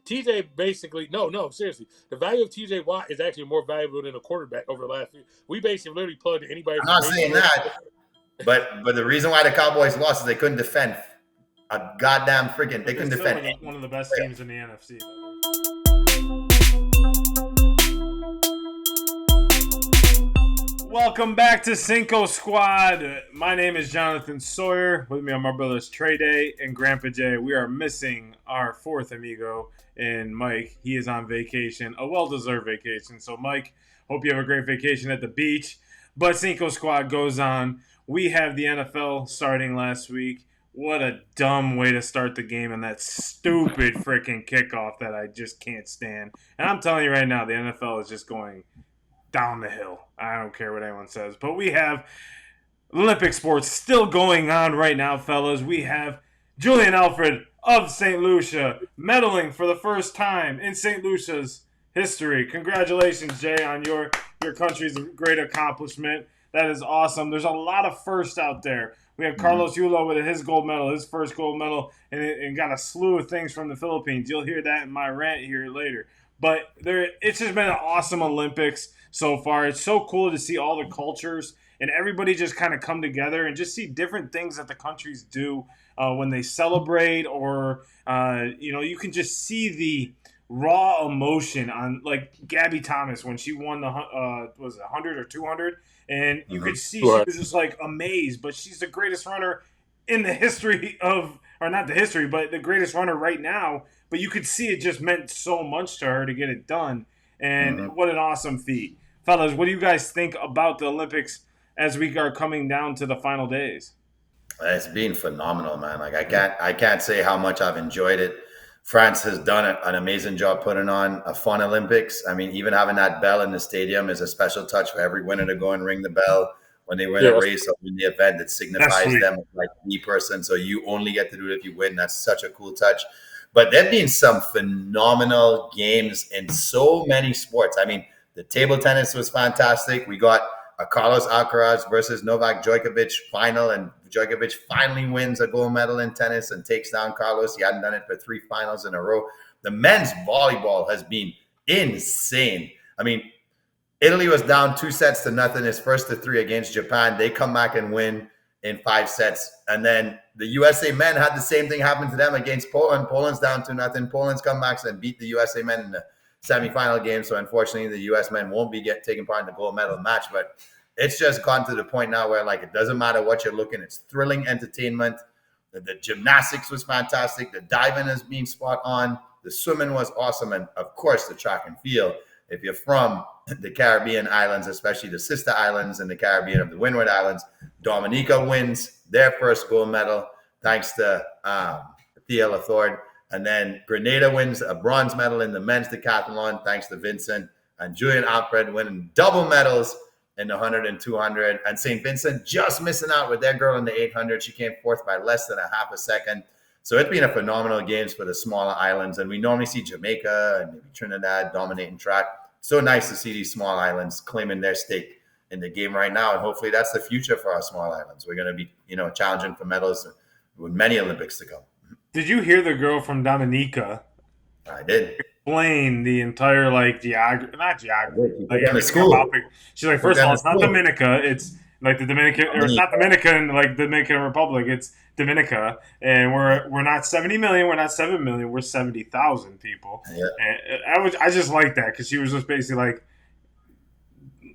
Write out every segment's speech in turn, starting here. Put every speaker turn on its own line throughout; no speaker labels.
TJ basically seriously. The value of TJ Watt is actually more valuable than a quarterback over the last few. We basically literally plugged anybody
I'm
from
not saying
Mayfield.
that, but the reason why the Cowboys lost is they couldn't defend a goddamn freaking. They
But they're
couldn't
still
defend any
one of the best
player.
teams in the NFC. Welcome back to Cinco Squad. My name is Jonathan Sawyer. With me are my brothers TreyDay and Grandpa J. We are missing our fourth amigo, and Mike. He is on vacation, a well-deserved vacation. So, Mike, hope you have a great vacation at the beach. But Cinco Squad goes on. We have the NFL starting last week. What a dumb way to start the game, and that stupid freaking kickoff that I just can't stand. And I'm telling you right now, the NFL is just going down the hill. I don't care what anyone says. But we have Olympic sports still going on right now, fellas. We have Julian Alfred of St. Lucia medaling for the first time in St. Lucia's history. Congratulations, Jay, on your country's great accomplishment. That is awesome. There's a lot of firsts out there. We have Carlos Yulo with his gold medal, his first gold medal, and got a slew of things from the Philippines. You'll hear that in my rant here later. But it's just been an awesome Olympics so far. It's so cool to see all the cultures and everybody just kind of come together and just see different things that the countries do when they celebrate, or you can just see the raw emotion on, like, Gabby Thomas when she won the was it 100 or 200, and you could see she was just like amazed. But she's the greatest runner in the history of, or not the history, but the greatest runner right now. But you could see it just meant so much to her to get it done. And what an awesome feat. Fellas, what do you guys think about the Olympics as we are coming down to the final days?
It's been phenomenal, man. Like I can't say how much I've enjoyed it. France has done an amazing job putting on a fun Olympics. I mean, even having that bell in the stadium is a special touch for every winner to go and ring the bell when they win a race or win the event. It signifies them as like the person. So you only get to do it if you win. That's such a cool touch. But there've been some phenomenal games in so many sports. I mean, the table tennis was fantastic. We got a Carlos Alcaraz versus Novak Djokovic final, and Djokovic finally wins a gold medal in tennis and takes down Carlos. He hadn't done it for 3 finals in a row. The men's volleyball has been insane. I mean, Italy was down 2-0 his first to 3 against Japan. They come back and win in 5 sets. And then the USA men had the same thing happen to them against Poland. Poland's down 2-0. Poland's come back and beat the USA men in the semifinal game. So unfortunately, the US men won't be taking part in the gold medal match. But it's just gone to the point now where, like, it doesn't matter what you're looking. It's thrilling entertainment. The gymnastics was fantastic. The diving has been spot on. The swimming was awesome. And of course, the track and field. If you're from the Caribbean islands, especially the sister islands in the Caribbean of the Windward Islands, Dominica wins their first gold medal thanks to Thea Laford. And then Grenada wins a bronze medal in the men's decathlon thanks to Vincent. And Julian Alfred winning double medals in the 100 and 200. And St. Vincent just missing out with their girl in the 800. She came fourth by less than a half a second. So it's been a phenomenal games for the smaller islands. And we normally see Jamaica and maybe Trinidad dominating track. So nice to see these small islands claiming their stake in the game right now. And hopefully that's the future for our small islands. We're going to be, challenging for medals with many Olympics to come.
Did you hear the girl from Dominica?
I did.
Explain the entire, like, geography. Like,
school.
She's like, first of all, it's not Dominica. It's like the Dominican, or it's not Dominican, like Dominican Republic. It's Dominica, and we're not 70 million. We're not 7 million. We're 70,000 people. Yeah. And I just like that because she was just basically like,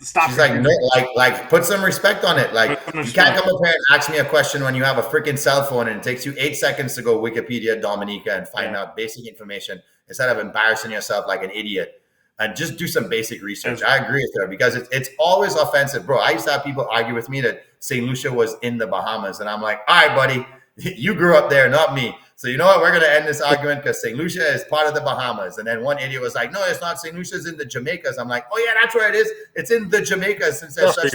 stop.
She's like, no, like, put some respect on it. Like, you can't come up here and ask me a question when you have a freaking cell phone and it takes you 8 seconds to go Wikipedia Dominica and find out basic information instead of embarrassing yourself like an idiot. And just do some basic research. I agree with her because it's always offensive, bro. I used to have people argue with me that St. Lucia was in the Bahamas, and I'm like, all right, buddy, you grew up there, not me. So you know what? We're going to end this argument because St. Lucia is part of the Bahamas. And then one idiot was like, no, it's not. St. Lucia's in the Jamaicas. I'm like, oh, yeah, that's where it is. It's in the Jamaicas since they're such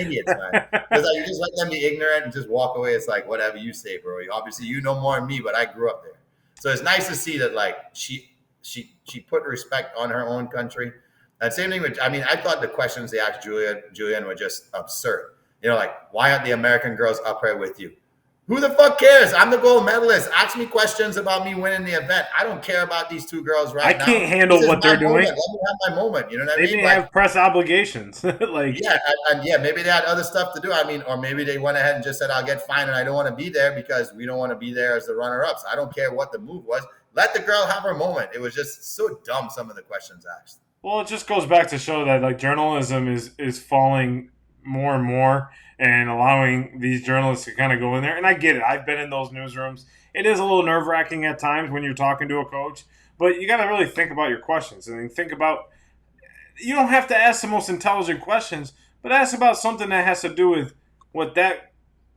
idiots, man. Because you just let them be ignorant and just walk away. It's like, whatever you say, bro. Obviously, you know more than me, but I grew up there. So it's nice to see that, like, she put respect on her own country. And same thing with, I thought the questions they asked Julian were just absurd. Like, why aren't the American girls up here with you? Who the fuck cares? I'm the gold medalist. Ask me questions about me winning the event. I don't care about these two girls right
I
now.
can't handle
This is
what they're
my moment.
doing.
Let me have my moment. You know what I
They
mean?
may have press obligations. Like,
yeah, and yeah, maybe they had other stuff to do. I mean, or maybe they went ahead and just said, "I'll get fined, and I don't want to be there because we don't want to be there as the runner-ups." I don't care what the move was. Let the girl have her moment. It was just so dumb. Some of the questions asked.
well, it just goes back to show that like journalism is falling more and more, and allowing these journalists to kind of go in there. And I get it. I've been in those newsrooms. It is a little nerve wracking at times when you're talking to a coach, but you got to really think about your questions and think about. You don't have to ask the most intelligent questions, but ask about something that has to do with what that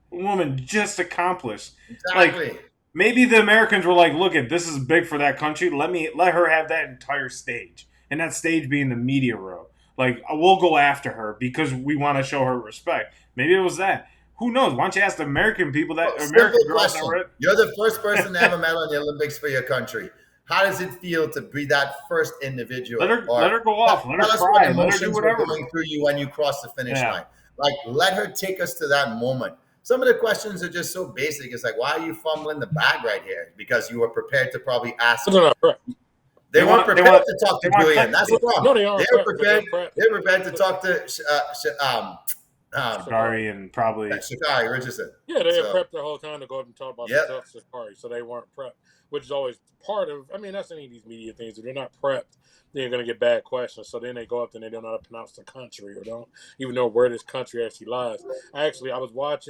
woman just accomplished.
Exactly.
Like, maybe the Americans were like, "Look, at this is big for that country. Let her have that entire stage, and that stage being the media row. Like, we'll go after her because we want to show her respect." Maybe it was that. Who knows? Why don't you ask the American people that American girls that were it?
You're the first person to have a medal in the Olympics for your country. How does it feel to be that first individual?
Let her go off. Let her cry. Let her do whatever.
Going through you when you cross the finish line. Like, let her take us to that moment. Some of the questions are just so basic. It's like, why are you fumbling the bag right here? Because you were prepared to probably ask. They weren't prepared to talk to Julian. That's the problem. No, they aren't. They were prepared. They were prepared to talk to
Sha'Carri and probably
Sha'Carri Richardson.
Yeah, they had prepped the whole time to go up and talk about Sha'Carri, so they weren't prepped, which is always part of. I mean, that's any of these media things. If they're not prepped, they're going to get bad questions. So then they go up and they don't know how to pronounce the country or don't even know where this country actually lies. Actually, I watched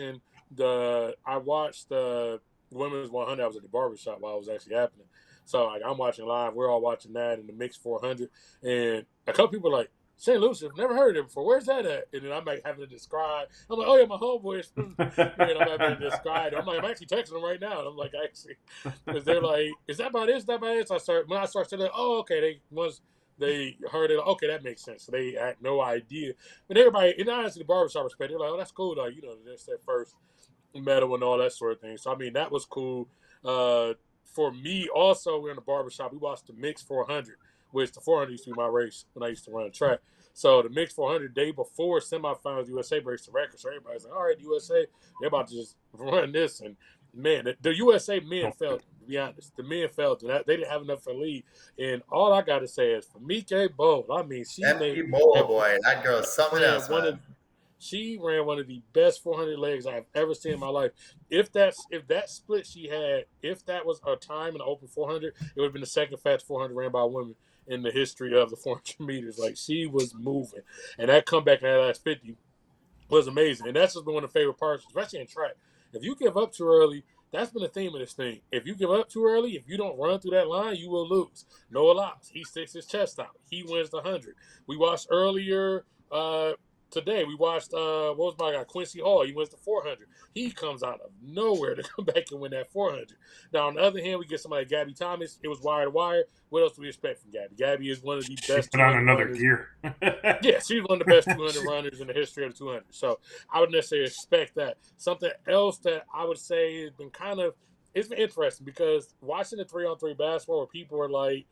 the women's 100. I was at the barbershop while it was actually happening. So like, I'm watching live. We're all watching that in the mixed 400, and a couple people are like, St. Lucie, I've never heard of it before. Where's that at? And then I'm like having to describe. I'm like, oh yeah, my homeboy is from. And I'm having to describe. I'm like, I'm actually texting them right now. And I'm like, actually, because they're like, is that about it? Is that about it? So when I start saying, oh, okay, they heard it. Okay, that makes sense. So they had no idea. But everybody, and honestly, the barbershop respect, they're like, oh, that's cool. Like, that's their first medal and all that sort of thing. So I mean, that was cool. For me, also, we're in the barbershop. We watched the mixed 400. Which the 400 used to be my race when I used to run track. So the mixed 400 day before semifinals, USA breaks the record. So everybody's like, all right, USA, they're about to just run this. And man, the USA men felt, to be honest, the men felt that they didn't have enough for lead. And all I got to say is for Mike Bowl, I mean,
boy, that girl's something else.
She ran one of the best 400 legs I've ever seen in my life. If that split she had, if that was a time in the open 400, it would have been the second fastest 400 ran by a woman in the history of the 400 meters. Like, she was moving. And that comeback in that last 50 was amazing. And that's just been one of the favorite parts, especially in track. If you give up too early, that's been the theme of this thing. If you give up too early, if you don't run through that line, you will lose. Noah Lyles, he sticks his chest out. He wins the 100. We watched earlier today, we watched, what was my guy, Quincy Hall. He wins the 400. He comes out of nowhere to come back and win that 400. Now, on the other hand, we get somebody like Gabby Thomas. It was wire to wire. What else do we expect from Gabby? Gabby is one of the best.
She put on another gear.
Yeah, she's one of the best 200 runners in the history of the 200. So I would necessarily expect that. Something else that I would say has been it's been interesting because watching the 3-on-3 basketball where people are like,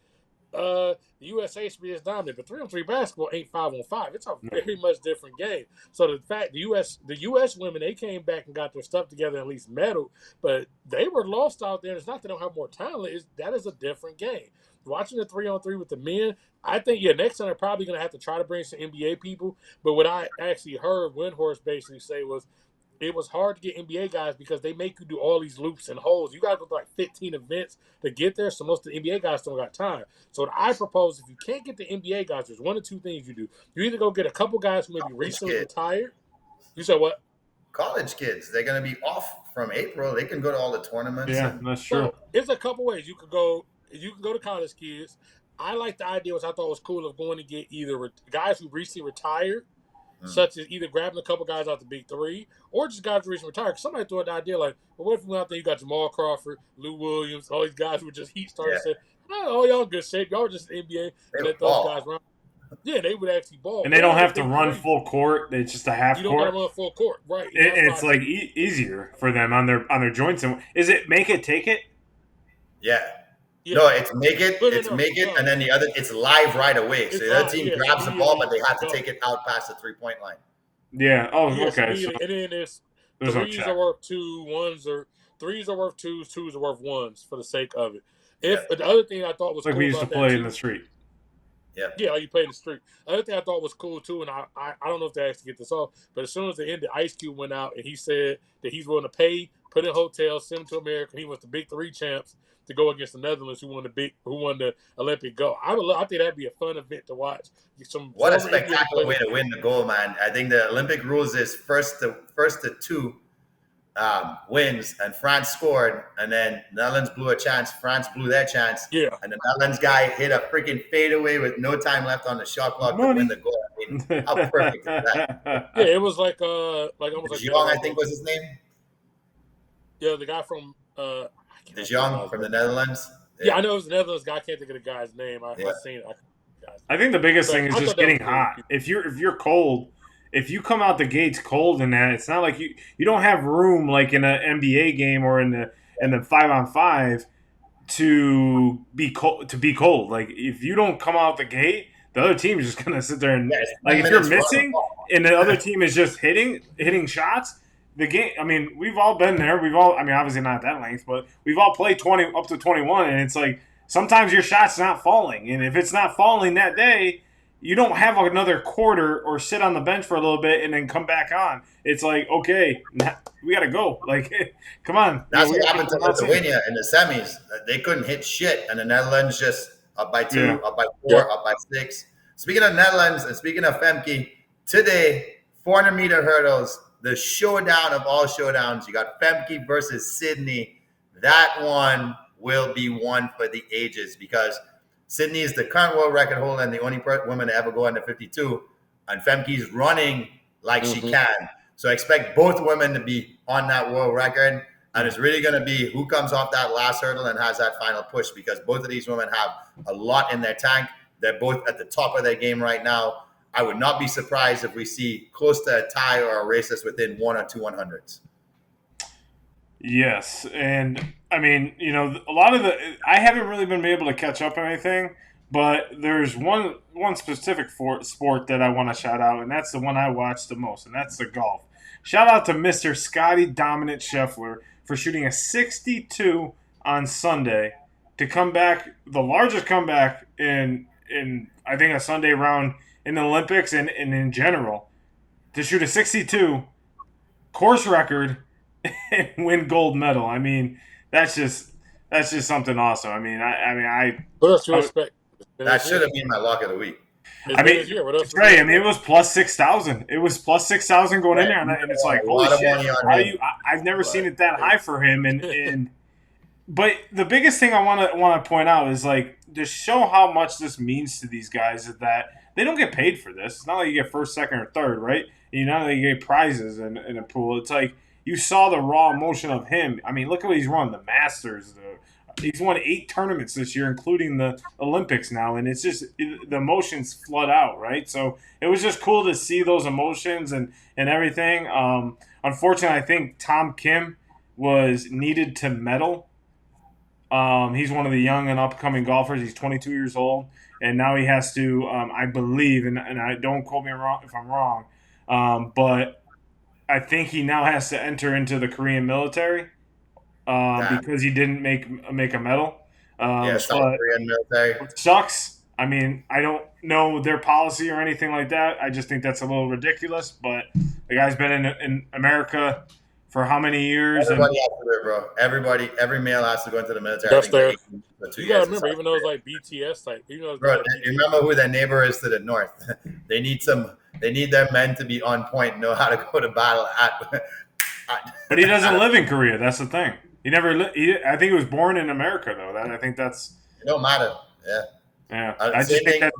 the USA should be as dominant, but 3-on-3 basketball ain't 5-on-5. It's a very much different game. So the fact the US women, they came back and got their stuff together and at least medal, but they were lost out there. It's not they don't have more talent. That is a different game. Watching the 3-on-3 with the men, I think next time they're probably going to have to try to bring some NBA people. But what I actually heard Windhorst basically say was, it was hard to get NBA guys because they make you do all these loops and holes. You got to go to like 15 events to get there, so most of the NBA guys don't got time. So what I propose, if you can't get the NBA guys, there's one of two things you do. You either go get a couple guys who maybe recently retired. You said what?
College kids. They're going to be off from April. They can go to all the tournaments.
Yeah, that's true.
So it's a couple ways. You can go to college kids. I like the idea, which I thought was cool, of going to get either guys who recently retired, such as either grabbing a couple guys out the big three, or just guys who recently retired. Somebody threw out the idea like, well, what if we went out there, you got Jamal Crawford, Lou Williams, all these guys who were just heat starters. Said, oh, y'all good shape. Y'all just NBA. Let those guys run. Yeah, they would actually ball.
And they don't have to run full court. It's just a half court.
You don't got to run full court. Right.
It's like easier for them on their joints. And is it make it, take it?
Yeah. No, it's make it, and then the other, it's live right away. So the other team grabs the ball, but they have to take it out past the 3-point line.
Yeah. Oh, okay.
And then there's threes are worth 2, ones are threes are worth twos are worth ones for the sake of it. If the other thing I thought was
like
cool
we used to
about
play
that
in the street.
Yeah, like you play in the street. The other thing I thought was cool too, and I don't know if they actually get this off, but as soon as the ended, Ice Cube went out and he said that he's willing to pay, put in hotels, send them to America. He was the Big Three champs to go against the Netherlands, who won the Olympic gold. I think that'd be a fun event to watch.
What a spectacular way to win the gold, man! I think the Olympic rules is first to two wins, and France scored, and then Netherlands blew a chance. France blew their chance, and the Netherlands guy hit a freaking fadeaway with no time left on the shot clock to win the goal. I mean, how perfect is that?
Yeah, it was like almost like
Jon, I think was his name.
Yeah, the guy from
De Jong from the Netherlands.
Yeah, I know it was the Netherlands guy. I can't think of the guy's name. I've seen it.
I think the biggest thing is just getting hot. If you're cold. If you come out the gates cold in that, it's not like you don't have room like in an NBA game or in the 5-on-5 to be cold. Like if you don't come out the gate, the other team is just gonna sit there and like if you're missing and the other team is just hitting shots. The game. I mean, we've all been there. I mean, obviously not at that length, but we've all played 20 up to 21, and it's like sometimes your shot's not falling, and if it's not falling that day, you don't have another quarter or sit on the bench for a little bit and then come back on. It's like, okay, we got to go. Like, come on.
That's what happened to Lithuania in the semis. They couldn't hit shit, and the Netherlands just up by 2, up by 4, up by 6. Speaking of Netherlands and speaking of Femke, today, 400-meter hurdles, the showdown of all showdowns. You got Femke versus Sydney. That one will be one for the ages because Sydney is the current world record holder and the only woman to ever go under 52. And Femke's running like she can. So I expect both women to be on that world record. And it's really going to be who comes off that last hurdle and has that final push because both of these women have a lot in their tank. They're both at the top of their game right now. I would not be surprised if we see close to a tie or a race that's within 1 or 2 100s.
Yes, and I mean, you know, a lot of I haven't really been able to catch up on anything, but there's one specific sport that I want to shout out, and that's the one I watch the most, and that's the golf. Shout out to Mr. Scotty Dominant Scheffler for shooting a 62 on Sunday to come back, the largest comeback in I think a Sunday round in the Olympics and in general, to shoot a 62 course record and win gold medal. I mean, that's just something awesome. I mean,
what else do you expect?
That should have been my lock of the week.
I mean, it's great. I mean, it was plus 6,000. It was plus 6,000 going in there, and it's like, holy shit! I've never seen it that high for him. And but the biggest thing I want to point out is like to show how much this means to these guys is that they don't get paid for this. It's not like you get first, second, or third, right? You know, they get prizes in a pool. It's like you saw the raw emotion of him. I mean, look at what he's run: the Masters. He's won 8 tournaments this year, including the Olympics now, and it's just the emotions flood out, right? So it was just cool to see those emotions and everything. Unfortunately, I think Tom Kim was needed to medal. He's one of the young and upcoming golfers. He's 22 years old, and now he has to, I believe, and I don't quote me wrong if I'm wrong, but I think he now has to enter into the Korean military because he didn't make a medal.
South Korean military.
It sucks. I mean, I don't know their policy or anything like that. I just think that's a little ridiculous. But the guy's been in America for how many years?
Everybody has to do it, bro. Every male has to go into the military.
That's there. You gotta remember, even though it's like BTS type,
bro. Remember who their neighbor is to the north. They need their men to be on point, know how to go to battle
But he doesn't live in Korea. That's the thing. He never. I think he was born in America, though. I think that's.
It don't matter. Yeah.
Yeah, I just think that's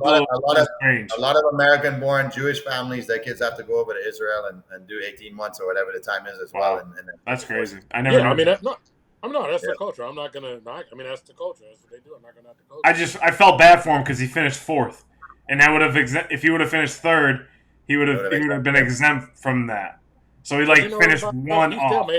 strange.
A lot of American-born Jewish families, their kids have to go over to Israel and do 18 months or whatever the time is as well. And
that's crazy. I never.
Yeah, I mean, that's the culture. I'm not gonna. I mean, that's the culture. That's what they do. I'm not gonna knock the culture.
I felt bad for him because he finished 4th, and that would have if he would have finished 3rd, he would have been exempt from that. So he finished one off.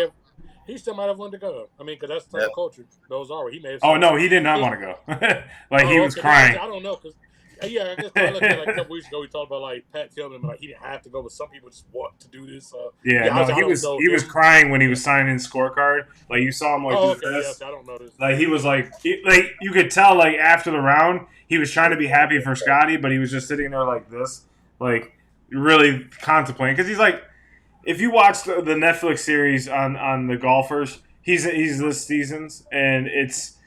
He still might have wanted to go. I mean, because that's the culture. Those are. He may have.
Oh no, he did not want to go. He was crying.
I don't know because Yeah, I guess I looked at like a couple weeks ago. We talked about like Pat Tillman, like he didn't have to go, but some people just want to do this.
He was crying when he was signing scorecard. Like you saw him like
Yes, I don't know this.
Like he was like you could tell like after the round he was trying to be happy for Scotty, but he was just sitting there like this, like really contemplating because he's like, if you watch the Netflix series on the golfers, he's this season's and it's.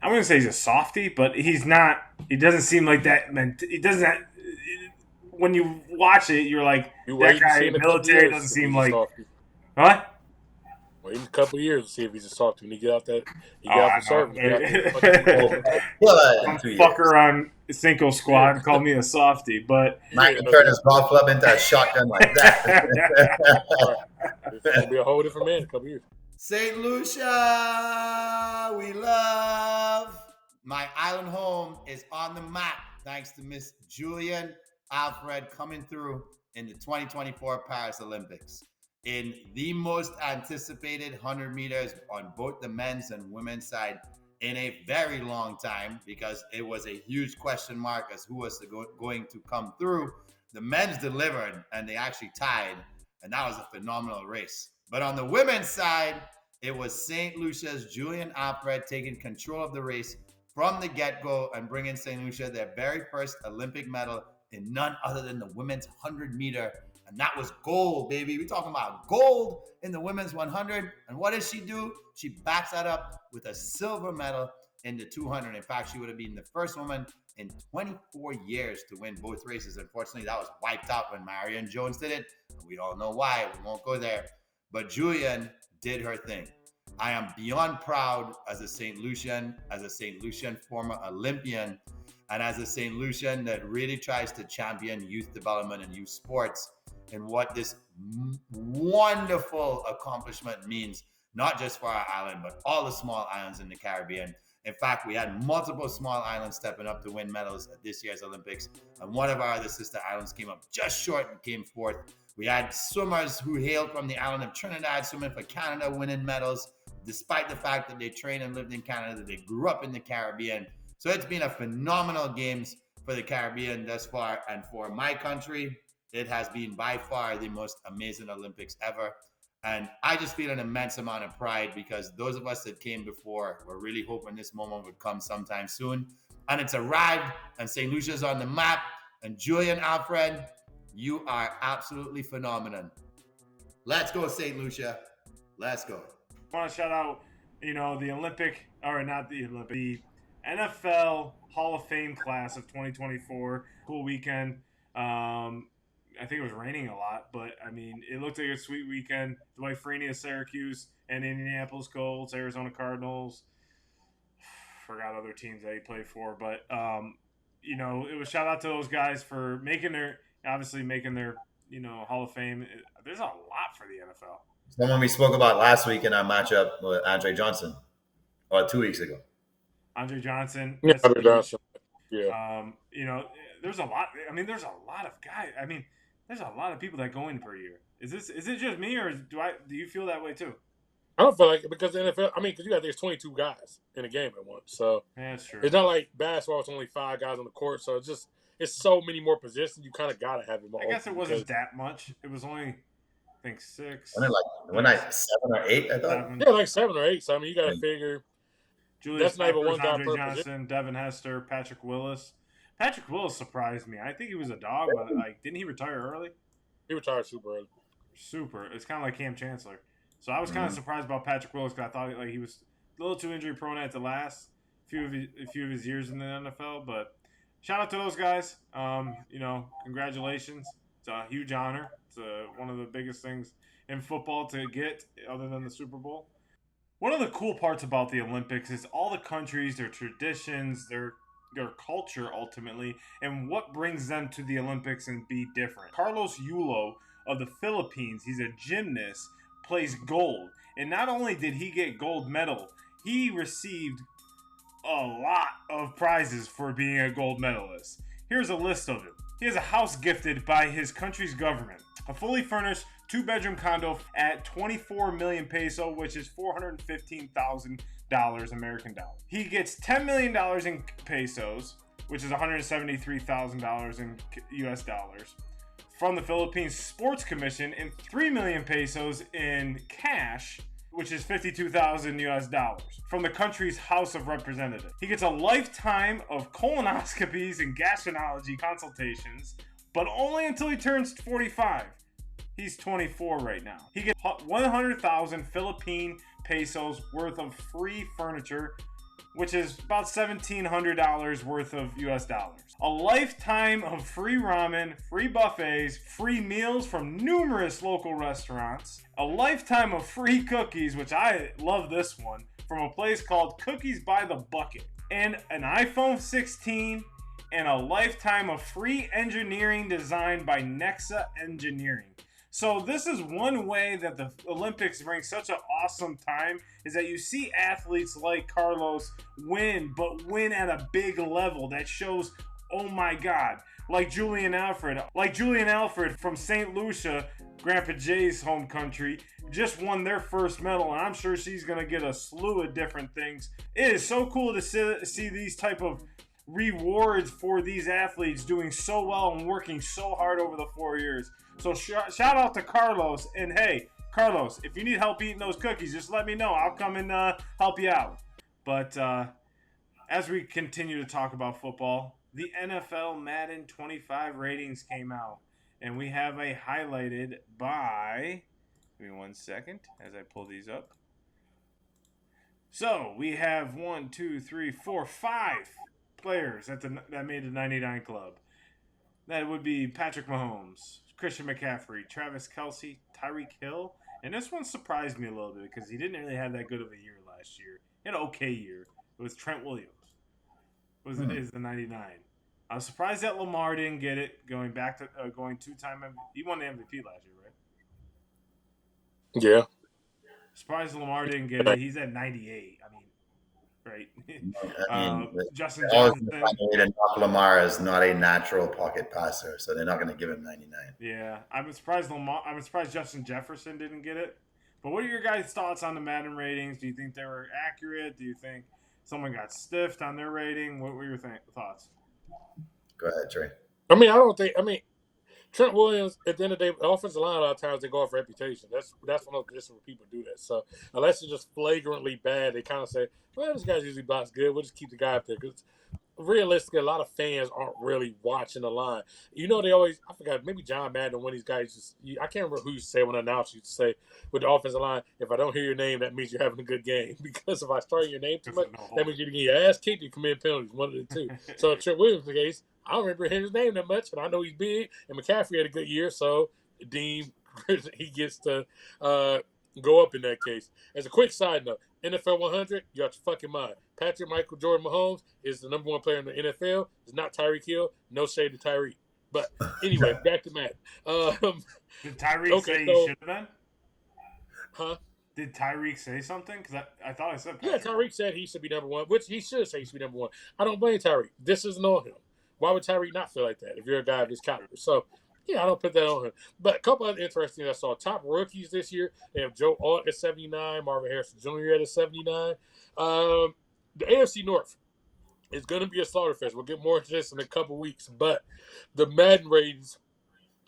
I wouldn't say he's a softie, but he's not. He doesn't seem like that. He doesn't. When you watch it, you're like, that guy military doesn't seem like. What?
Wait a couple of years to see if he's a softie when he get out that. He got the service.
Fucker on Cinco Squad called me a softie, but
Mike can turn his golf club into a shotgun like that.
It's gonna be a whole different man in a couple of years.
St. Lucia, we love. My island home is on the map thanks to Miss Julian Alfred coming through in the 2024 Paris Olympics. In the most anticipated 100 meters on both the men's and women's side in a very long time because it was a huge question mark as who was going to come through. The men's delivered and they actually tied, and that was a phenomenal race. But on the women's side, it was St. Lucia's Julian Alfred taking control of the race from the get-go and bringing St. Lucia their very first Olympic medal in none other than the women's 100-meter. And that was gold, baby. We're talking about gold in the women's 100. And what does she do? She backs that up with a silver medal in the 200. In fact, she would have been the first woman in 24 years to win both races. Unfortunately, that was wiped out when Marion Jones did it. And we all know why. We won't go there. But Julian did her thing. I am beyond proud as a St. Lucian former Olympian, and as a St. Lucian that really tries to champion youth development and youth sports, and what this wonderful accomplishment means, not just for our island, but all the small islands in the Caribbean. In fact, we had multiple small islands stepping up to win medals at this year's Olympics, and one of our other sister islands came up just short and came fourth. We had swimmers who hailed from the island of Trinidad swimming for Canada winning medals, despite the fact that they trained and lived in Canada, that they grew up in the Caribbean. So it's been a phenomenal games for the Caribbean thus far. And for my country, it has been by far the most amazing Olympics ever. And I just feel an immense amount of pride because those of us that came before were really hoping this moment would come sometime soon. And it's arrived, and St. Lucia's on the map. And Julian Alfred, you are absolutely phenomenal. Let's go, St. Lucia. Let's go.
I want to shout out, the NFL Hall of Fame class of 2024. Cool weekend. I think it was raining a lot, but, it looked like a sweet weekend. Dwight Freeney of Syracuse and Indianapolis Colts, Arizona Cardinals. Forgot other teams that he played for, but, it was shout out to those guys for making their Hall of Fame. There's a lot for the NFL.
Someone we spoke about last week in our matchup with Andre Johnson, or 2 weeks ago.
Andre Johnson.
Yeah, Andre Johnson. Yeah.
There's a lot. There's a lot of guys. There's a lot of people that go in per year. Is it just me, or do you feel that way too?
I don't feel like it because the NFL. Because there's 22 guys in a game at once, so
yeah, that's true.
It's not like basketball. It's only 5 guys on the court, so it's so many more positions. You kind of gotta have it more.
I guess it wasn't that much. It was only, I think 6.
When I 7 or 8, I thought.
Yeah, like 7 or 8. So you gotta figure.
Julius
that's not even one guy
Andre
per
Johnson,
position.
Devin Hester, Patrick Willis. Patrick Willis surprised me. I think he was a dog, but didn't he retire early?
He retired super early.
Super. It's kind of like Cam Chancellor. So I was kind of surprised about Patrick Willis because I thought he was a little too injury prone at the last few of his years in the NFL. But shout out to those guys. Congratulations. It's a huge honor. It's one of the biggest things in football to get, other than the Super Bowl. One of the cool parts about the Olympics is all the countries, their traditions, their culture ultimately, and what brings them to the Olympics and be different. Carlos Yulo of the Philippines, he's a gymnast, plays gold. And not only did he get gold medal, he received a lot of prizes for being a gold medalist. Here's a list of them. He has a house gifted by his country's government, a fully furnished 2-bedroom condo at 24 million peso, which is $415,000 American dollars. He gets $10 million in pesos, which is $173,000 in US dollars, from the Philippines Sports Commission, and 3 million pesos in cash, which is 52,000 US dollars, from the country's House of Representatives. He gets a lifetime of colonoscopies and gastroenterology consultations, but only until he turns 45. He's 24 right now. He gets 100,000 Philippine pesos worth of free furniture, which is about $1,700 worth of US dollars. A lifetime of free ramen, free buffets, free meals from numerous local restaurants, a lifetime of free cookies, which I love this one, from a place called Cookies by the Bucket, and an iPhone 16, and a lifetime of free engineering design by Nexa Engineering. So this is one way that the Olympics bring such an awesome time, is that you see athletes like Carlos win, but win at a big level that shows, oh my God, like Julian Alfred from St. Lucia, Grandpa J's home country, just won their first medal, and I'm sure she's going to get a slew of different things. It is so cool to see these type of rewards for these athletes doing so well and working so hard over the 4 years. So shout out to Carlos, and hey, Carlos, if you need help eating those cookies, just let me know. I'll come and help you out. But as we continue to talk about football, the NFL Madden 25 ratings came out, and we have a highlighted by, give me 1 second as I pull these up. So we have 1, 2, 3, 4, 5 players that made the 99 club. That would be Patrick Mahomes, Christian McCaffrey, Travis Kelce, Tyreek Hill, and this one surprised me a little bit because he didn't really have that good of a year last year. He had an okay year. It was Trent Williams. Is the 99. I was surprised that Lamar didn't get it. Going two-time MVP. He won the MVP last year, right?
Yeah.
Surprised Lamar didn't get it. He's at 98. I mean, right. Justin Johnson.
Lamar is not a natural pocket passer, so they're not going to give him 99.
Yeah, I'm surprised Justin Jefferson didn't get it. But what are your guys' thoughts on the Madden ratings? Do you think they were accurate? Do you think someone got stiffed on their rating? What were your thoughts?
Go ahead, Trey.
Trent Williams, at the end of the day, the offensive line, a lot of times they go off reputation. That's one of the positions where people do that. So unless it's just flagrantly bad, they kind of say, well, this guy's usually blocks good. We'll just keep the guy up there. Because realistically, a lot of fans aren't really watching the line. You know, they always, I forgot, maybe John Madden, one of these guys, I can't remember who used to say when an announcer used to say with the offensive line, if I don't hear your name, that means you're having a good game. Because if I start your name too much, that means you're going to get your ass kicked, you commit penalties, one of the two. So Trent Williams' case, I don't remember hearing his name that much, but I know he's big, and McCaffrey had a good year, so Dean, he gets to go up in that case. As a quick side note, NFL 100, you got your fucking mind. Patrick Michael Jordan Mahomes is the number one player in the NFL. It's not Tyreek Hill. No shade to Tyreek. But anyway, back to Matt.
Did Tyreek say he should have been?
Huh?
Did Tyreek say something? Because I thought I said
Patrick. Yeah, Tyreek said he should be number one, which he should say he should be number one. I don't blame Tyreek. This isn't on him. Why would Tyreek not feel like that if you're a guy of his caliber? So, yeah, I don't put that on him. But a couple other interesting I saw. Top rookies this year, they have Joe Alt at 79, Marvin Harrison Jr. at 79. The AFC North is going to be a slaughter fest. We'll get more into this in a couple weeks. But the Madden ratings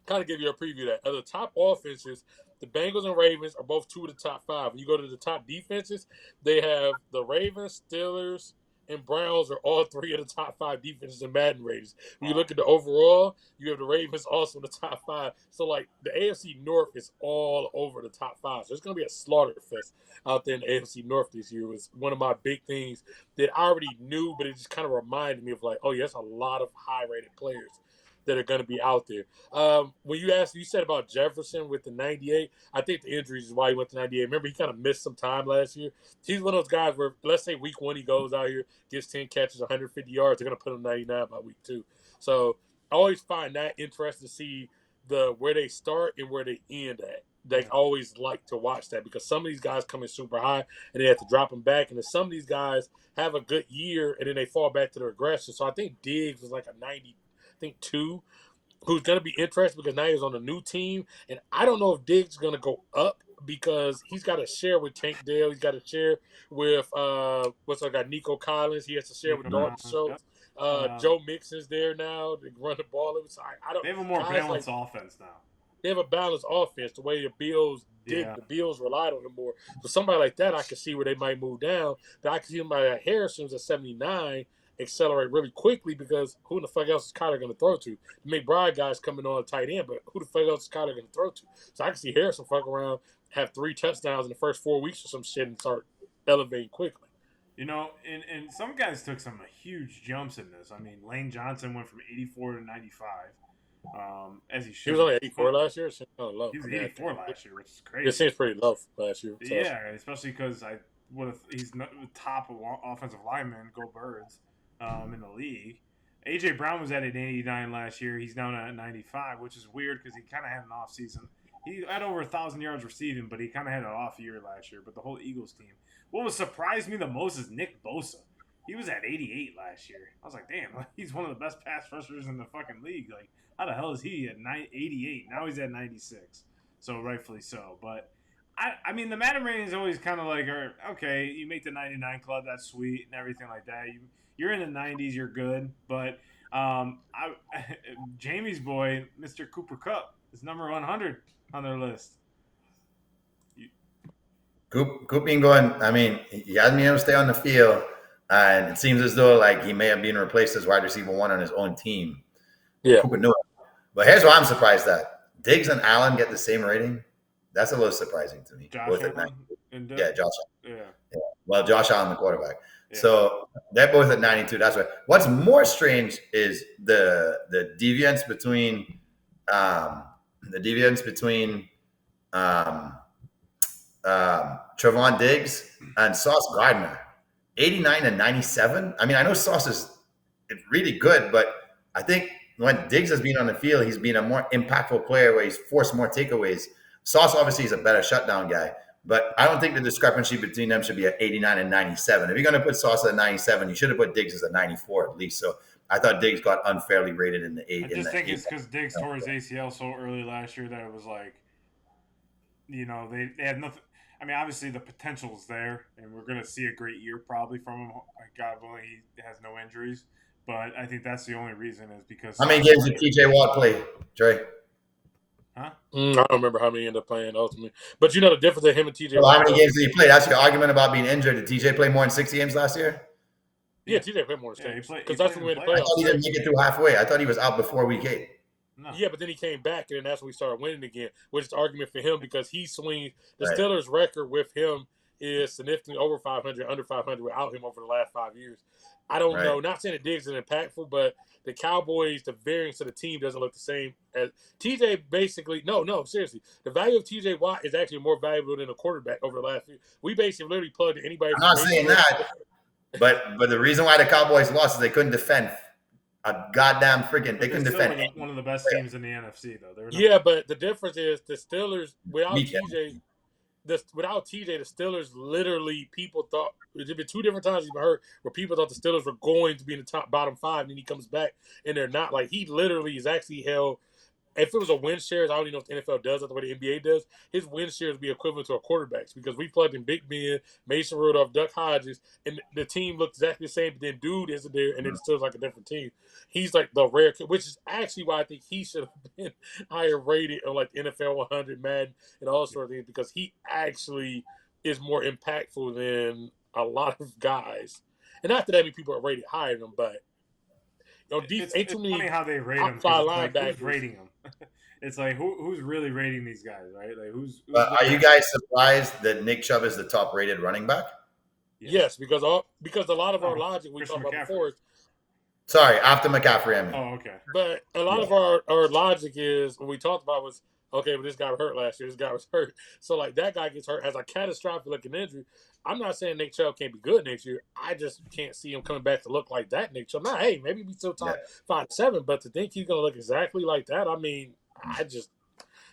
kind of give you a preview of that. Of the top offenses, the Bengals and Ravens are both two of the top five. When you go to the top defenses, they have the Ravens, Steelers, and Browns are all three of the top five defenses in Madden ratings. When you look at the overall, you have the Ravens also in the top five. So, like, the AFC North is all over the top five. So, it's going to be a slaughter fest out there in the AFC North this year. It was one of my big things that I already knew, but it just kind of reminded me of, like, oh, yeah, that's a lot of high-rated players that are going to be out there. When you said about Jefferson with the 98, I think the injuries is why he went to 98. Remember, he kind of missed some time last year. He's one of those guys where, let's say week one he goes out here, gets 10 catches, 150 yards, they're going to put him 99 by week two. So I always find that interesting to see where they start and where they end at. They always like to watch that because some of these guys come in super high and they have to drop them back. And then some of these guys have a good year and then they fall back to the regression. So I think Diggs was like a 90. Two, who's going to be interested because now he's on a new team. And I don't know if Diggs is going to go up because he's got to share with Tank Dell. He's got to share with, what's our guy, Nico Collins. He has to share with Dalton Schultz. Joe Mixon's there now. They run the ball. It was, I don't.
They have a more balanced offense now.
They have a balanced offense. The way the Bills the Bills relied on them more. So somebody like that, I could see where they might move down. But I could see somebody like Harrison's at 79 accelerate really quickly because who the fuck else is Kyler going to throw to? The McBride guy's coming on tight end, but who the fuck else is Kyler going to throw to? So I can see Harrison fuck around, have 3 touchdowns in the first 4 weeks or some shit and start elevating quickly.
You know, and some guys took some huge jumps in this. I mean, Lane Johnson went from 84 to 95. As he should.
He was only 84 last year.
He was 84 last year, which is crazy.
It seems pretty low last year.
So. Yeah, especially because he's the top offensive lineman, go Birds, in the league. AJ Brown was at an 89 last year. He's down at 95, which is weird because he kind of had an off season. He had over 1,000 yards receiving, but he kind of had an off year last year. But the whole Eagles team. What was surprised me the most is Nick Bosa. He was at 88 last year. I was like, damn, he's one of the best pass rushers in the fucking league. Like, how the hell is he at 88? Now he's at 96. So rightfully so. But I mean, the Madden ratings always kind of like, okay, you make the 99 club, that's sweet and everything like that. You're in the 90s, you're good. But Jamie's boy, Mr. Cooper Kupp, is number 100 on their list.
Coop been going. I mean, he hasn't been able to stay on the field, and it seems as though like he may have been replaced as wide receiver 1 on his own team.
Yeah,
Cooper knew it. But here's what I'm surprised at: Diggs and Allen get the same rating. That's a little surprising to me.
Josh
Allen yeah, Josh.
Yeah.
Well, Josh Allen, the quarterback.
Yeah.
So they're both at 92. That's right. What's more strange is the deviance between Trevon Diggs and Sauce Gardner, 89 and 97. I mean, I know Sauce is really good, but I think when Diggs has been on the field, he's been a more impactful player where he's forced more takeaways. Sauce obviously is a better shutdown guy, but I don't think the discrepancy between them should be at 89 and 97. If you're going to put Sauce at 97, you should have put Diggs as a 94 at least. So I thought Diggs got unfairly rated in the 8.
I just think it's because Diggs tore his ACL so early last year that it was like, you know, they had nothing. I mean, obviously the potential is there, and we're going to see a great year probably from him. God willing, he has no injuries. But I think that's the only reason is because.
How many games did TJ Watt play, Trey?
Huh?
I don't remember how many ended up playing ultimately. But you know the difference in him and TJ.
Well, how many games did he play? That's your argument about being injured. Did TJ play more than 60 games last year?
Yeah, TJ played more than 60 because that's when we had to
play. I thought he didn't make it through halfway. I thought he was out before week 8.
No. Yeah, but then he came back, and that's when we started winning again, which is the argument for him because he swings. The
Right.
Steelers' record with him is significantly over 500, under 500 without him over the last 5 years. I don't know. Not saying that Diggs is impactful, but the Cowboys, the variance of the team doesn't look the same as TJ. Basically, no, seriously, the value of TJ Watt is actually more valuable than a quarterback over the last few. We basically literally plugged anybody.
I'm not saying that, but the reason why the Cowboys lost is they couldn't defend a goddamn freaking. They couldn't defend
one of the best teams in the NFC, though.
Yeah, but the difference is the Steelers without TJ. Without TJ, the Steelers literally people thought there's been 2 different times he's been hurt where people thought the Steelers were going to be in the bottom 5, and then he comes back and they're not. Like he literally is actually held. If it was a win shares, I don't even know if the NFL does that the way the NBA does. His win shares would be equivalent to a quarterback's because we plugged in Big Ben, Mason Rudolph, Duck Hodges, and the team looked exactly the same. But then dude isn't there, and then it's still like a different team. He's like the rare, which is actually why I think he should have been higher rated on like the NFL 100, Madden, and all sorts of things because he actually is more impactful than a lot of guys. And not that many people are rated higher than him, but.
It's funny how they rate them. Like, who's rating them? It's like who's really rating these guys, right? Like who's
are you guys surprised that Nick Chubb is the top-rated running back?
Yes, because a lot of our logic we talked about before.
Sorry, after McCaffrey. I mean.
Oh, okay.
But a lot of our logic is what we talked about was okay, but this guy was hurt last year. This guy was hurt, so like that guy gets hurt, has a catastrophic looking injury. I'm not saying Nick Chubb can't be good next year. I just can't see him coming back to look like that Nick Chubb. Now, hey, maybe he's still top 5-7, but to think he's going to look exactly like that, I mean, I just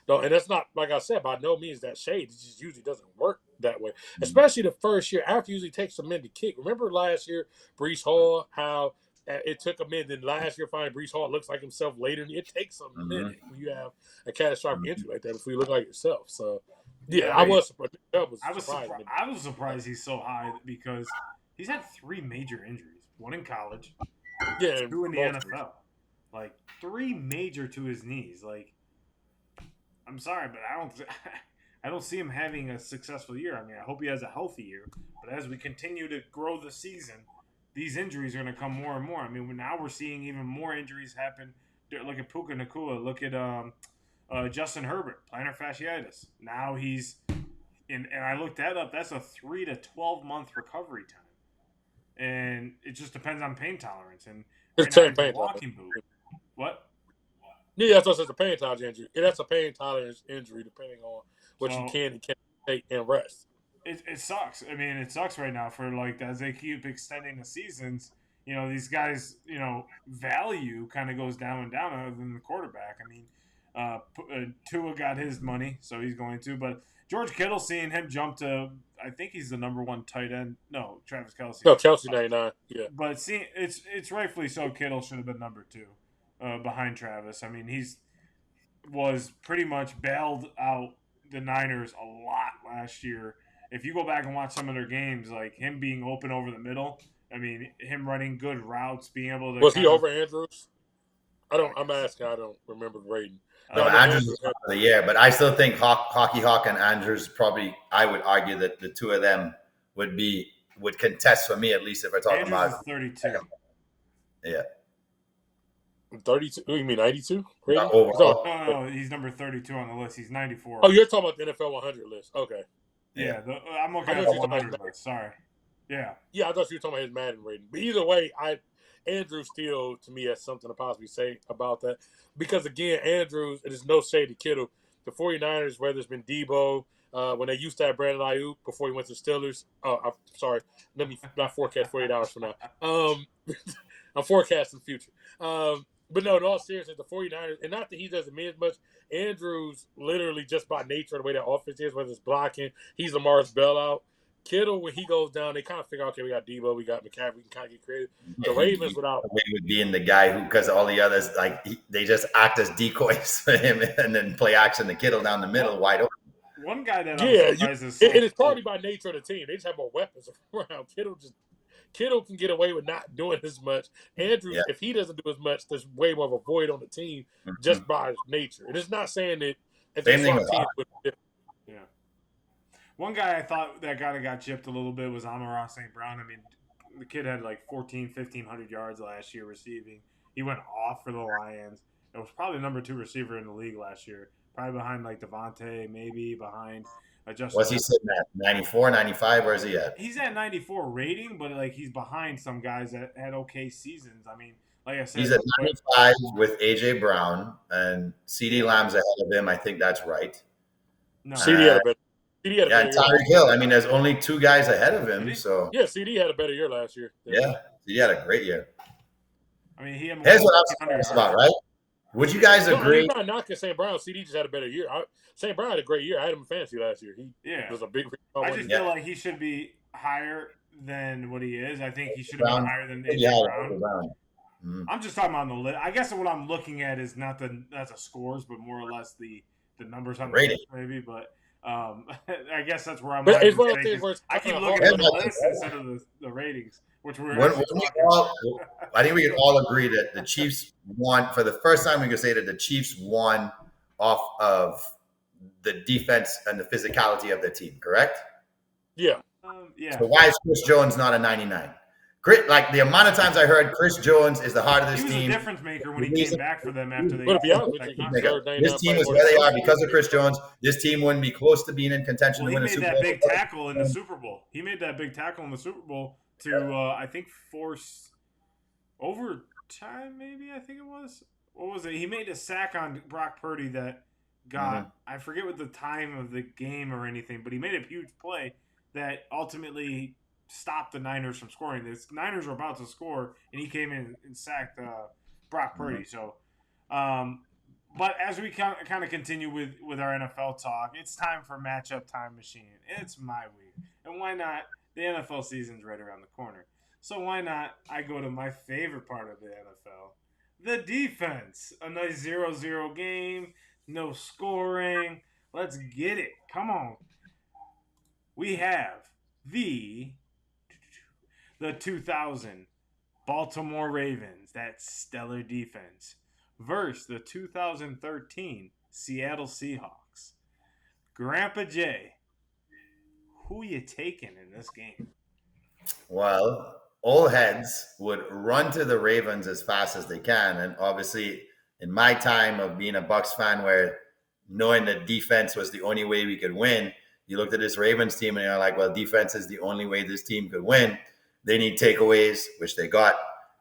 don't. And that's not, like I said, by no means that shade. It just usually doesn't work that way, especially the first year after usually takes a minute to kick. Remember last year, Breece Hall, how it took a minute. Then last year, finally, Breece Hall looks like himself later. It takes a minute when you have a catastrophic injury like that before you look like yourself. So, yeah, I was surprised. I
was surprised he's so high because he's had 3 major injuries. One in college,
Yeah,
2 in the
multiple.
NFL. Like 3 major to his knees. Like, I'm sorry, but I don't see him having a successful year. I mean, I hope he has a healthy year. But as we continue to grow the season, these injuries are going to come more and more. I mean, now we're seeing even more injuries happen. Look at Puka Nakua. Look at Justin Herbert, plantar fasciitis. Now he's and I looked that up. That's a 3 to 12 month recovery time, and it just depends on pain tolerance. And right
It's
now
a
he's a
pain
walking
tolerance.
boot. What?
Yeah, that's also a pain tolerance injury. And that's a pain tolerance injury, depending on what you
So
can and can't take and rest.
it sucks. I mean, it sucks right now for like as they keep extending the seasons. You know, these guys, value kind of goes down and down other than the quarterback. I mean, Tua got his money, so he's going to. But George Kittle, seeing him jump to, I think he's the number 1 tight end. No, Travis Kelce.
No, Kelsey 99. Yeah.
But see, it's rightfully so. Kittle should have been number 2 behind Travis. I mean, was pretty much bailed out the Niners a lot last year. If you go back and watch some of their games, like him being open over the middle, I mean, him running good routes, being able to.
Was he over Andrews? I'm asking. I don't remember the rating.
No, Andrews is part of the year, but I still think Hockey Hawk and Andrews probably. I would argue that the two of them would contest for me, at least if we're talking
Andrews
about
is 32.
Yeah.
32? You mean 92?
No, he's number 32 on the list. He's 94.
Oh, you're talking about the NFL 100 list. Okay.
Yeah, I'm looking at the 100 list. Sorry. Yeah.
Yeah, I thought you were talking about his Madden rating. But either way, Andrews still, to me, has something to possibly say about that. Because, again, Andrews, it is no shade to Kittle. The 49ers, whether it's been Debo, when they used to have Brandon Ayuk before he went to Steelers. Oh, I'm sorry. Let me not forecast 48 hours from now. I'm forecasting the future. But no, in all seriousness, the 49ers, and not that he doesn't mean as much, Andrews, literally just by nature of the way that offense is, whether it's blocking, he's a Mars bailout. Kittle, when he goes down, they kind of figure, okay, we got Debo, we got McCaffrey, we can kind of get creative. The Ravens without
would being the guy who, because all the others, they just act as decoys for him and then play action to Kittle down the middle, wide open.
One guy that I'm surprised is
and it's partly by nature of the team. They just have more weapons around. Kittle can get away with not doing as much. Andrews, if he doesn't do as much, there's way more of a void on the team just by nature. And it's not saying that if
same thing with
one guy I thought that kind of got chipped a little bit was Amon-Ra St. Brown. I mean, the kid had like 1,500 yards last year receiving. He went off for the Lions. It was probably the number 2 receiver in the league last year. Probably behind like Devontae, maybe behind Justin.
What's he sitting at? 94, 95? Where's he at?
He's at 94 rating, but like he's behind some guys that had okay seasons. I mean, like I said,
he's at 95 with AJ Brown, and CD Lamb's ahead of him. I think that's right.
No, CD had a better.
And Tyreek Hill. I mean, there's only 2 guys ahead of him. So
yeah, CD had a better year last year.
Yeah, CD had a great year.
I mean,
here's what I'm surprised about, right? Would you guys agree?
I'm not knocking St. Brown. CD just had a better year. St. Brown had a great year. I had him in fantasy last year. He was a big.
I just feel like he should be higher than what he is. I think he should have been higher than AJ Brown. I'm just talking about on the list. I guess what I'm looking at is not the scores, but more or less the numbers on the list, maybe. But I guess that's where I'm.
But it's one of the things where
I keep looking at the list instead of the ratings, which we're.
I think we can all agree that the Chiefs won for the first time. We can say that the Chiefs won off of the defense and the physicality of the team. Correct?
Yeah.
Yeah.
So why is Chris Jones not a 99? Like the amount of times I heard Chris Jones is the heart of this team.
He was a difference maker when he came back for them after they.
This team is where they are because of Chris Jones. This team wouldn't be close to being in contention to win a Super Bowl.
He made that big tackle in the Super Bowl. He made that big tackle in the Super Bowl to, I think, force overtime. Maybe I think it was. What was it? He made a sack on Brock Purdy that got. I forget what the time of the game or anything, but he made a huge play that ultimately stopped the Niners from scoring. The Niners were about to score, and he came in and sacked Brock Purdy. So, but as we kind of continue with our NFL talk, it's time for Matchup Time Machine. It's my week, and why not? The NFL season's right around the corner, so why not? I go to my favorite part of the NFL, the defense. A nice 0-0 game, no scoring. Let's get it. Come on. We have the 2000 Baltimore Ravens, that stellar defense, versus the 2013 Seattle Seahawks. Grandpa J, who you taking in this game?
Well, all heads would run to the Ravens as fast as they can. And obviously, in my time of being a Bucs fan, where knowing that defense was the only way we could win, you looked at this Ravens team and you're like, well, defense is the only way this team could win. They need takeaways, which they got.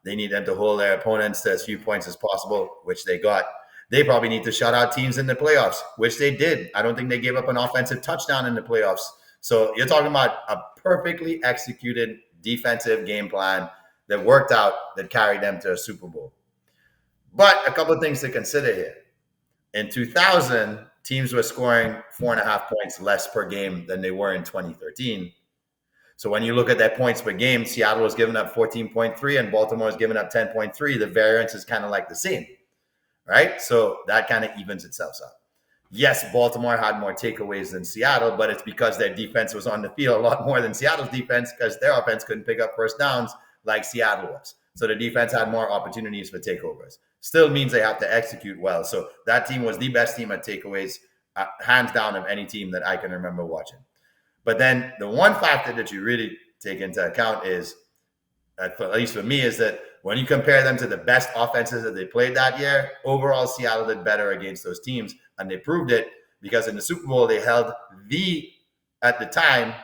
They need them to hold their opponents to as few points as possible, which they got. They probably need to shut out teams in the playoffs, which they did. I don't think they gave up an offensive touchdown in the playoffs. So you're talking about a perfectly executed defensive game plan that worked out, that carried them to a Super Bowl. But a couple of things to consider here. In 2000, teams were scoring 4.5 points less per game than they were in 2013. So when you look at that points per game, Seattle was giving up 14.3 and Baltimore was giving up 10.3. The variance is kind of like the same, right? So that kind of evens itself out. Yes, Baltimore had more takeaways than Seattle, but it's because their defense was on the field a lot more than Seattle's defense, because their offense couldn't pick up first downs like Seattle was. So the defense had more opportunities for takeovers. Still means they have to execute well. So that team was the best team at takeaways, hands down, of any team that I can remember watching. But then the one factor that you really take into account is, at least for me, is that when you compare them to the best offenses that they played that year, overall Seattle did better against those teams. And they proved it because in the Super Bowl, they held at the time,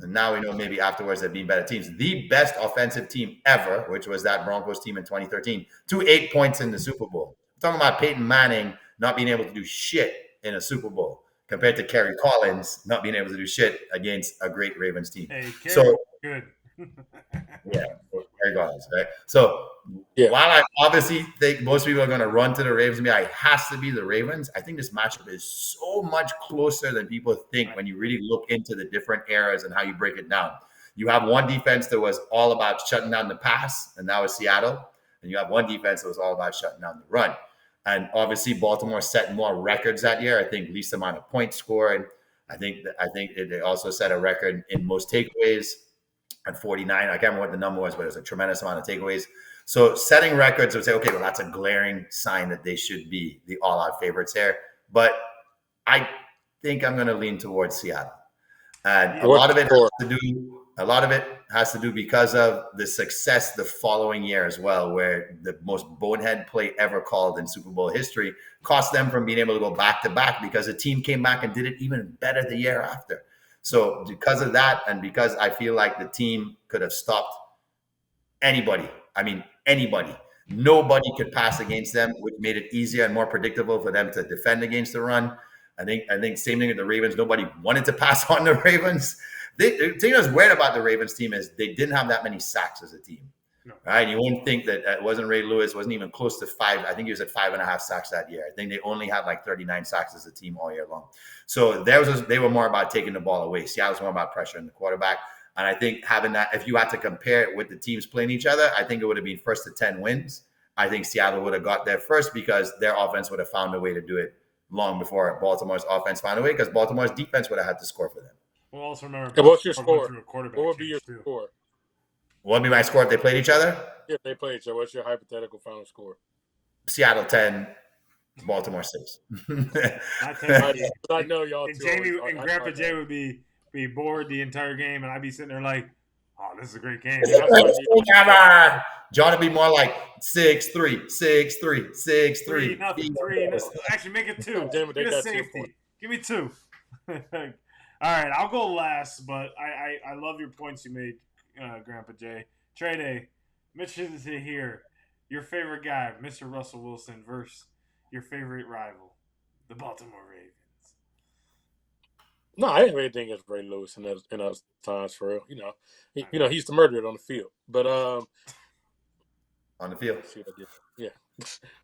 and now we know maybe afterwards they've been better teams, the best offensive team ever, which was that Broncos team in 2013, to 8 points in the Super Bowl. I'm talking about Peyton Manning not being able to do shit in a Super Bowl compared to Kerry Collins not being able to do shit against a great Ravens team.
Hey, Kerry, good.
Yeah, Kerry Collins, right? So while I obviously think most people are going to run to the Ravens and be like, it has to be the Ravens, I think this matchup is so much closer than people think when you really look into the different eras and how you break it down. You have one defense that was all about shutting down the pass, and that was Seattle. And you have one defense that was all about shutting down the run. And obviously, Baltimore set more records that year. I think least amount of points scored. I think they also set a record in most takeaways at 49. I can't remember what the number was, but it was a tremendous amount of takeaways. So setting records would say, okay, well, that's a glaring sign that they should be the all-out favorites here. But I think I'm going to lean towards Seattle. And a lot of it has to do because of the success the following year as well, where the most bonehead play ever called in Super Bowl history cost them from being able to go back-to-back because a team came back and did it even better the year after. So because of that, and because I feel like the team could have stopped anybody, nobody could pass against them, which made it easier and more predictable for them to defend against the run. I think same thing with the Ravens. Nobody wanted to pass on the Ravens. The thing that's weird about the Ravens team is they didn't have that many sacks as a team. No. Right? You wouldn't think that it wasn't Ray Lewis, wasn't even close to 5. I think he was at 5.5 sacks that year. I think they only had like 39 sacks as a team all year long. So they were more about taking the ball away. Seattle was more about pressuring the quarterback. And I think having that, if you had to compare it with the teams playing each other, I think it would have been first to 10 wins. I think Seattle would have got there first because their offense would have found a way to do it long before Baltimore's offense found a way, because Baltimore's defense would have had to score for them.
We'll also remember.
What's your score? What would be your score?
What would be my score if they played each other?
Yeah, if they played each other. What's your hypothetical final score?
Seattle 10, Baltimore 6.
I know y'all.
And Jamie and Grandpa J would be bored the entire game, and I'd be sitting there like, "Oh, this is a great game."
John would be more like 6-3, 6-3, 6-3.
Nothing, 3. Actually, make it 2.
Damn it,
Get a safety. Give me 2. All right, I'll go last, but I love your points you made, Grandpa J. TreyDay, interested to hear your favorite guy, Mr. Russell Wilson, versus your favorite rival, the Baltimore Ravens.
No, I didn't really think it's Ray Lewis in those times for real. He used to murder it on the field, but
on the field.
See what I did. Yeah.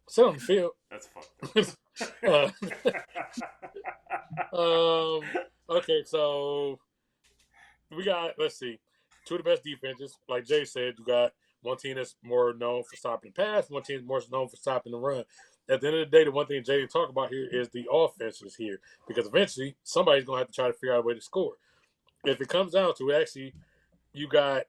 So on the field.
That's fucked
up. Okay, so we got, let's see, 2 of the best defenses. Like Jay said, you got one team that's more known for stopping the pass, one team more known for stopping the run. At the end of the day, the one thing Jay didn't talk about here is the offenses here, because eventually somebody's going to have to try to figure out a way to score. If it comes down to it, actually, you got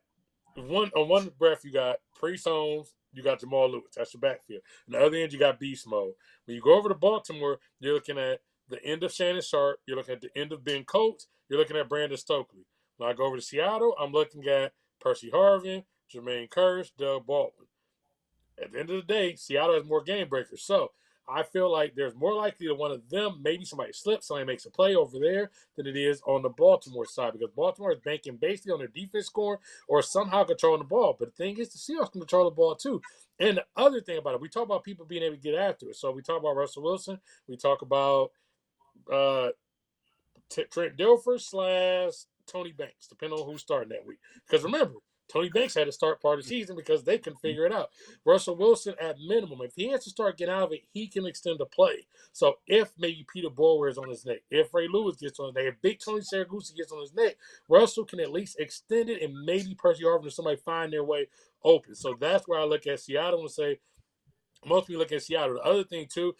on one breath you got Priest Holmes, you got Jamal Lewis. That's your backfield. On the other end, you got beast mode. When you go over to Baltimore, you're looking at the end of Shannon Sharp. You're looking at the end of Ben Coates. You're looking at Brandon Stokely. When I go over to Seattle, I'm looking at Percy Harvin, Jermaine Kearse, Doug Baldwin. At the end of the day, Seattle has more game breakers. So I feel like there's more likely that one of them, maybe somebody slips, somebody makes a play over there than it is on the Baltimore side, because Baltimore is banking basically on their defense scoring or somehow controlling the ball. But the thing is, the Seahawks can control the ball too. And the other thing about it, we talk about people being able to get after it. So we talk about Russell Wilson. We talk about uh, Trent Dilfer / Tony Banks, depending on who's starting that week. Because remember, Tony Banks had to start part of the season because they couldn't figure it out. Russell Wilson, at minimum, if he has to start getting out of it, he can extend the play. So if maybe Peter Boyer is on his neck, if Ray Lewis gets on his neck, if Big Tony Saragusa gets on his neck, Russell can at least extend it, and maybe Percy Harvin or somebody find their way open. So that's where I look at Seattle and say, most people look at Seattle. The other thing, too,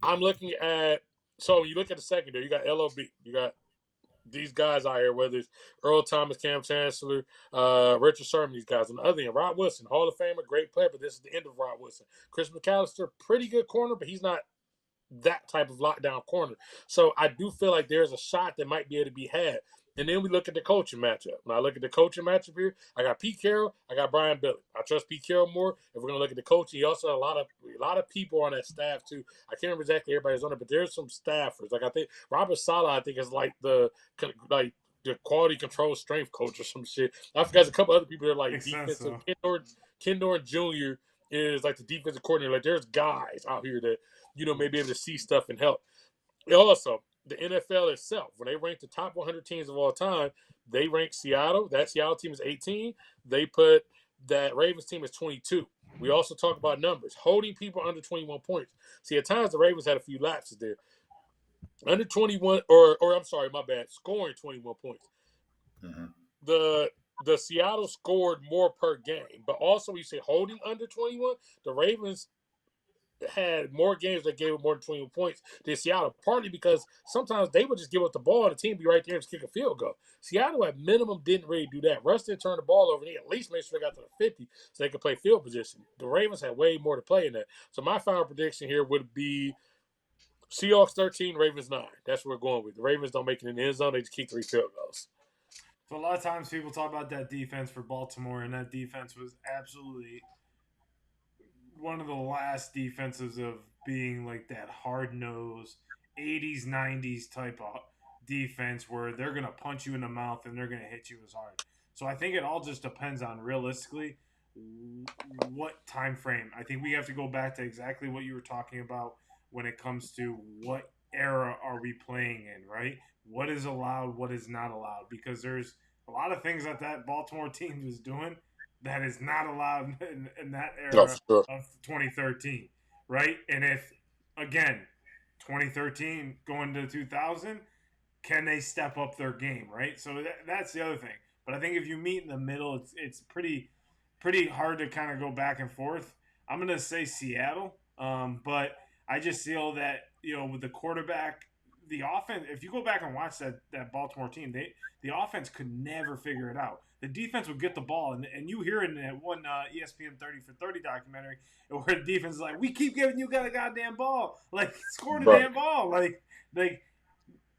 I'm looking at, so you look at the secondary, you got LOB, you got these guys out here, whether it's Earl Thomas, Cam Chancellor, Richard Sherman, these guys. On the other end, Rod Wilson, Hall of Famer, great player, but this is the end of Rod Wilson. Chris McAllister, pretty good corner, but he's not that type of lockdown corner. So I do feel like there's a shot that might be able to be had. And then we look at the coaching matchup. When I look at the coaching matchup here, I got Pete Carroll, I got Brian Billick. I trust Pete Carroll more. If we're gonna look at the coaching, he also had a lot of people on that staff too. I can't remember exactly everybody's on it, but there's some staffers. Like I think Robert Saleh, I think is like the quality control strength coach or some shit. I forgot there's a couple other people that are like
Makes
defensive.
sense,
Ken Norton Jr. is like the defensive coordinator. Like there's guys out here that may be able to see stuff and help. Also, the NFL itself, when they rank the top 100 teams of all time, they rank Seattle. That Seattle team is 18. They put that Ravens team as 22. We also talk about numbers, holding people under 21 points. See, at times the Ravens had a few lapses there. Under 21, or I'm sorry, my bad, scoring 21 points. Mm-hmm. The Seattle scored more per game, but also you say holding under 21, the Ravens had more games that gave up more than 21 points than Seattle, partly because sometimes they would just give up the ball and the team be right there and just kick a field goal. Seattle at minimum didn't really do that. Russ didn't turn the ball over, and he at least made sure they got to the 50 so they could play field position. The Ravens had way more to play in that. So my final prediction here would be Seahawks 13, Ravens 9. That's what we're going with. The Ravens don't make it in the end zone. They just kick 3 field goals.
So a lot of times people talk about that defense for Baltimore, and that defense was absolutely one of the last defenses of being like that hard-nosed 80s, 90s type of defense where they're going to punch you in the mouth and they're going to hit you as hard. So I think it all just depends on realistically what time frame. I think we have to go back to exactly what you were talking about when it comes to what era are we playing in, right? What is allowed, what is not allowed, because there's a lot of things that Baltimore team is doing that is not allowed in that era of 2013, right? And if, again, 2013 going to 2000, can they step up their game, right? So that's the other thing. But I think if you meet in the middle, it's pretty hard to kind of go back and forth. I'm going to say Seattle, but I just feel that, with the quarterback, the offense, if you go back and watch that Baltimore team, the offense could never figure it out. The defense would get the ball, and you hear it in that one ESPN 30 for 30 documentary where the defense is like, we keep giving you a goddamn ball. Like, score the damn ball. Like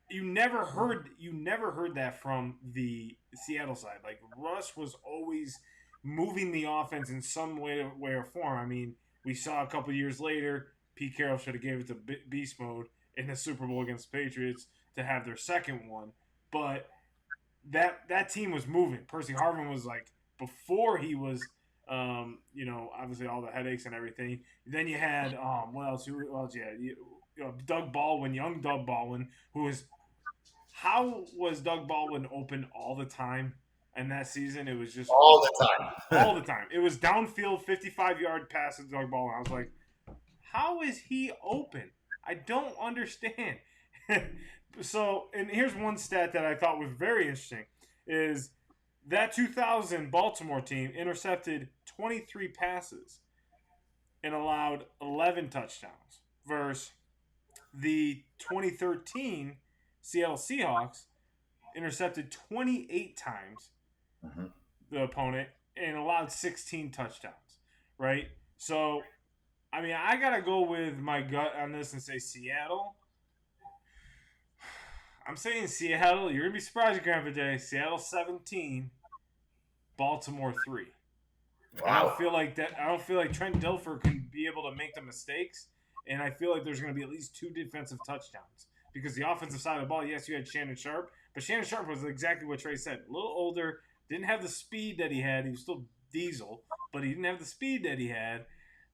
you never heard that from the Seattle side. Like, Russ was always moving the offense in some way or form. I mean, we saw a couple years later, Pete Carroll should have gave it to beast mode in the Super Bowl against the Patriots to have their second one. But that team was moving. Percy Harvin was like, before he was, obviously all the headaches and everything. Then you had, what else? Yeah, Doug Baldwin, young Doug Baldwin, how was Doug Baldwin open all the time in that season? It was just
all the time.
All the time. It was downfield, 55-yard pass to Doug Baldwin. I was like, how is he open? I don't understand. So, and here's one stat that I thought was very interesting, is that 2000 Baltimore team intercepted 23 passes and allowed 11 touchdowns versus the 2013 Seattle Seahawks intercepted 28 times the opponent and allowed 16 touchdowns, right? So, I mean, I got to go with my gut on this and say Seattle. I'm saying Seattle. You're going to be surprised, Grandpa J. Seattle 17, Baltimore 3.
Wow.
I don't feel like that. I don't feel like Trent Dilfer can be able to make the mistakes, and I feel like there's going to be at least 2 defensive touchdowns because the offensive side of the ball. Yes, you had Shannon Sharp, but Shannon Sharp was exactly what Trey said. A little older, didn't have the speed that he had. He was still diesel, but he didn't have the speed that he had.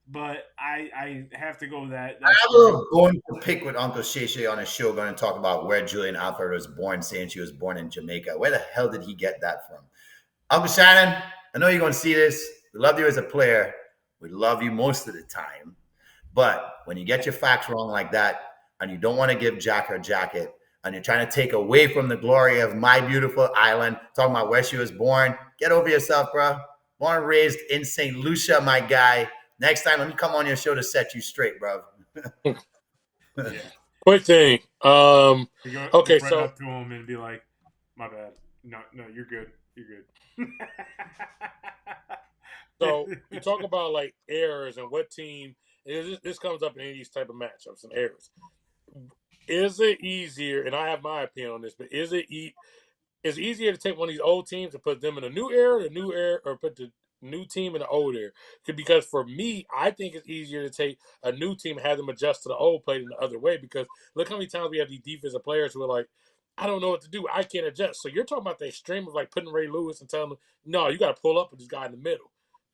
But I have to go with that.
I was going to pick with Uncle Shay on his show, going to talk about where Julian Alford was born, saying she was born in Jamaica. Where the hell did he get that from? Uncle Shannon, I know you're going to see this. We love you as a player. We love you most of the time. But when you get your facts wrong like that, and you don't want to give Jack her jacket, and you're trying to take away from the glory of my beautiful island, talking about where she was born, get over yourself, bro. Born and raised in St. Lucia, my guy. Next time, let me come on your show to set you straight, bro.
Yeah.
Quick thing. Okay,
right
so
up to him and be like, "My bad. No, you're good. You're good."
So you talk about like errors and what team. This comes up in any of these type of matchups and errors. Is it easier? And I have my opinion on this, but is it easier to take one of these old teams and put them in a new era, or put the new team in the old era? Because for me, I think it's easier to take a new team and have them adjust to the old play than the other way. Because look how many times we have these defensive players who are like, I don't know what to do. I can't adjust. So you're talking about the extreme of like putting Ray Lewis and telling him, no, you got to pull up with this guy in the middle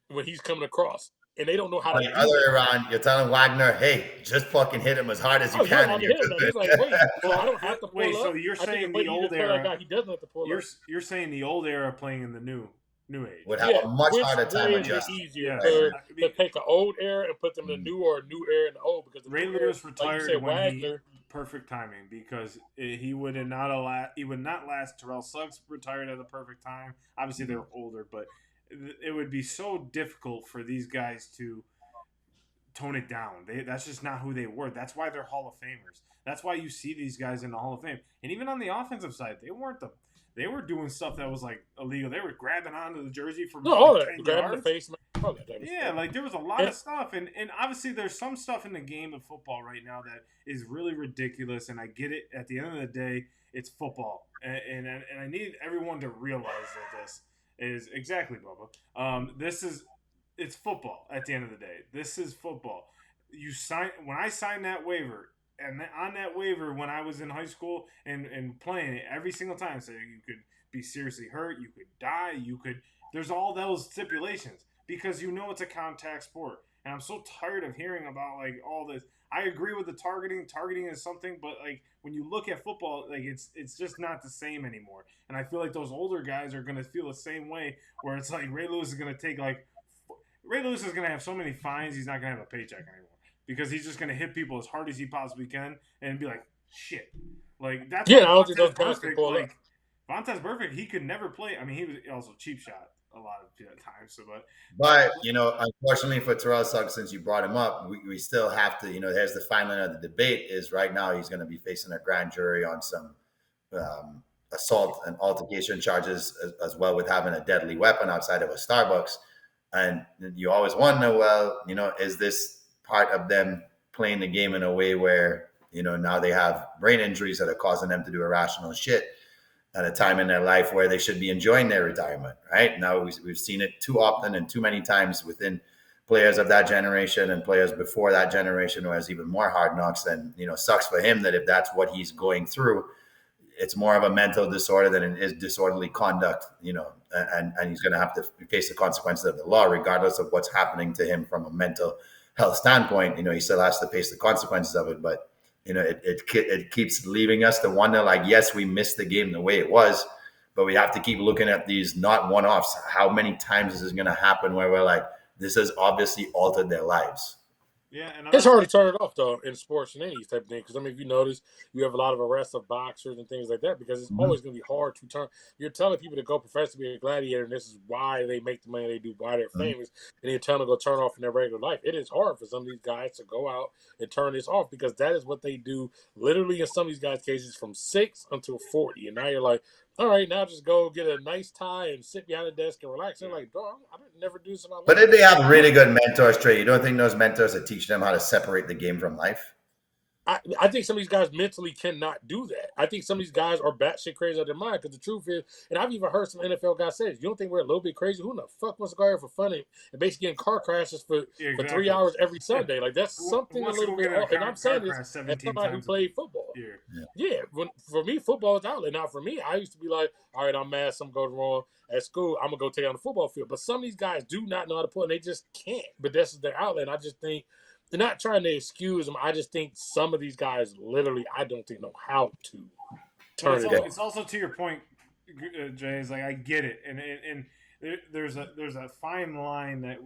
when he's coming across. And they don't know how to do
the other way around, you're telling Wagner, hey, just fucking hit him as hard as you can.
And hit him. He's like, wait, so I don't have to pull up.
So you're saying the old era?
He doesn't have to pull up.
You're saying the old era playing in the new age
would have a much harder time adjusting.
Easier to take an old era and put them in the new, or a new era in the old? Because
Ray Lewis retired
like
when
Wagner,
perfect timing, because he would not last. Terrell Suggs retired at the perfect time. Obviously, they were older, but it would be so difficult for these guys to tone it down. That's just not who they were. That's why they're Hall of Famers. That's why you see these guys in the Hall of Fame. And even on the offensive side, they were doing stuff that was like illegal. They were grabbing onto the jersey for
grabbing the face.
Yeah, like there was a lot of stuff, and obviously there's some stuff in the game of football right now that is really ridiculous. And I get it. At the end of the day, it's football, and I need everyone to realize that this is exactly, Bubba. It's football. At the end of the day, this is football. When I signed that waiver. And on that waiver, when I was in high school and playing it every single time, so you could be seriously hurt, you could die, there's all those stipulations because it's a contact sport. And I'm so tired of hearing about like all this. I agree with the targeting. Targeting is something, but like when you look at football, like it's just not the same anymore. And I feel like those older guys are gonna feel the same way, where it's like Ray Lewis is gonna have so many fines, he's not gonna have a paycheck anymore. Because he's just going to hit people as hard as he possibly can and be like, shit. Like, that's
I don't think those guys can pull
like, Vontaze Burfict, he could never play. I mean, he was also cheap shot a lot of times. So,
but unfortunately for Terrell Suggs, since you brought him up, we still have to, there's the fine line of the debate is right now he's going to be facing a grand jury on some assault and altercation charges as well with having a deadly weapon outside of a Starbucks. And you always wonder, well, is this part of them playing the game in a way where, now they have brain injuries that are causing them to do irrational shit at a time in their life where they should be enjoying their retirement, right? Now we've seen it too often and too many times within players of that generation and players before that generation who has even more hard knocks. And, sucks for him that if that's what he's going through, it's more of a mental disorder than it is disorderly conduct, and he's going to have to face the consequences of the law, regardless of what's happening to him from a mental health standpoint. He still has to face the consequences of it. But, it keeps leaving us to wonder, like, yes, we missed the game the way it was, but we have to keep looking at these not one-offs. How many times is this going to happen where we're like, this has obviously altered their lives?
Yeah, and
it's hard to turn it off though in sports and any type of thing. Because if you notice, you have a lot of arrests of boxers and things like that. Because it's always going to be hard to turn. You're telling people to go profess to be a gladiator, and this is why they make the money they do, why they're famous, and you're telling them to go turn off in their regular life. It is hard for some of these guys to go out and turn this off because that is what they do. Literally, in some of these guys' cases, from 6 until 40, and now you're like, all right, now just go get a nice tie and sit behind the desk and relax. They're like, dog, I didn't never do this in my life.
But did they have really good mentors, Trey? You don't think those mentors are teaching them how to separate the game from life?
I think some of these guys mentally cannot do that. I think some of these guys are batshit crazy out of their mind because the truth is, and I've even heard some NFL guys say, you don't think we're a little bit crazy? Who in the fuck wants to go here for fun and basically get in car crashes for 3 hours every Sunday? Like, that's something a little bit off. And I'm saying this as somebody who played football. Yeah, for me, football is outlet. Now, for me, I used to be like, all right, I'm mad, something goes wrong at school, I'm going to go take it on the football field. But some of these guys do not know how to play, and they just can't. But that's their outlet. And I just think, they're not trying to excuse them. I just think some of these guys literally, I don't think, know how to turn it off.
It's also to your point, Jay. Is like I get it, and there's a fine line that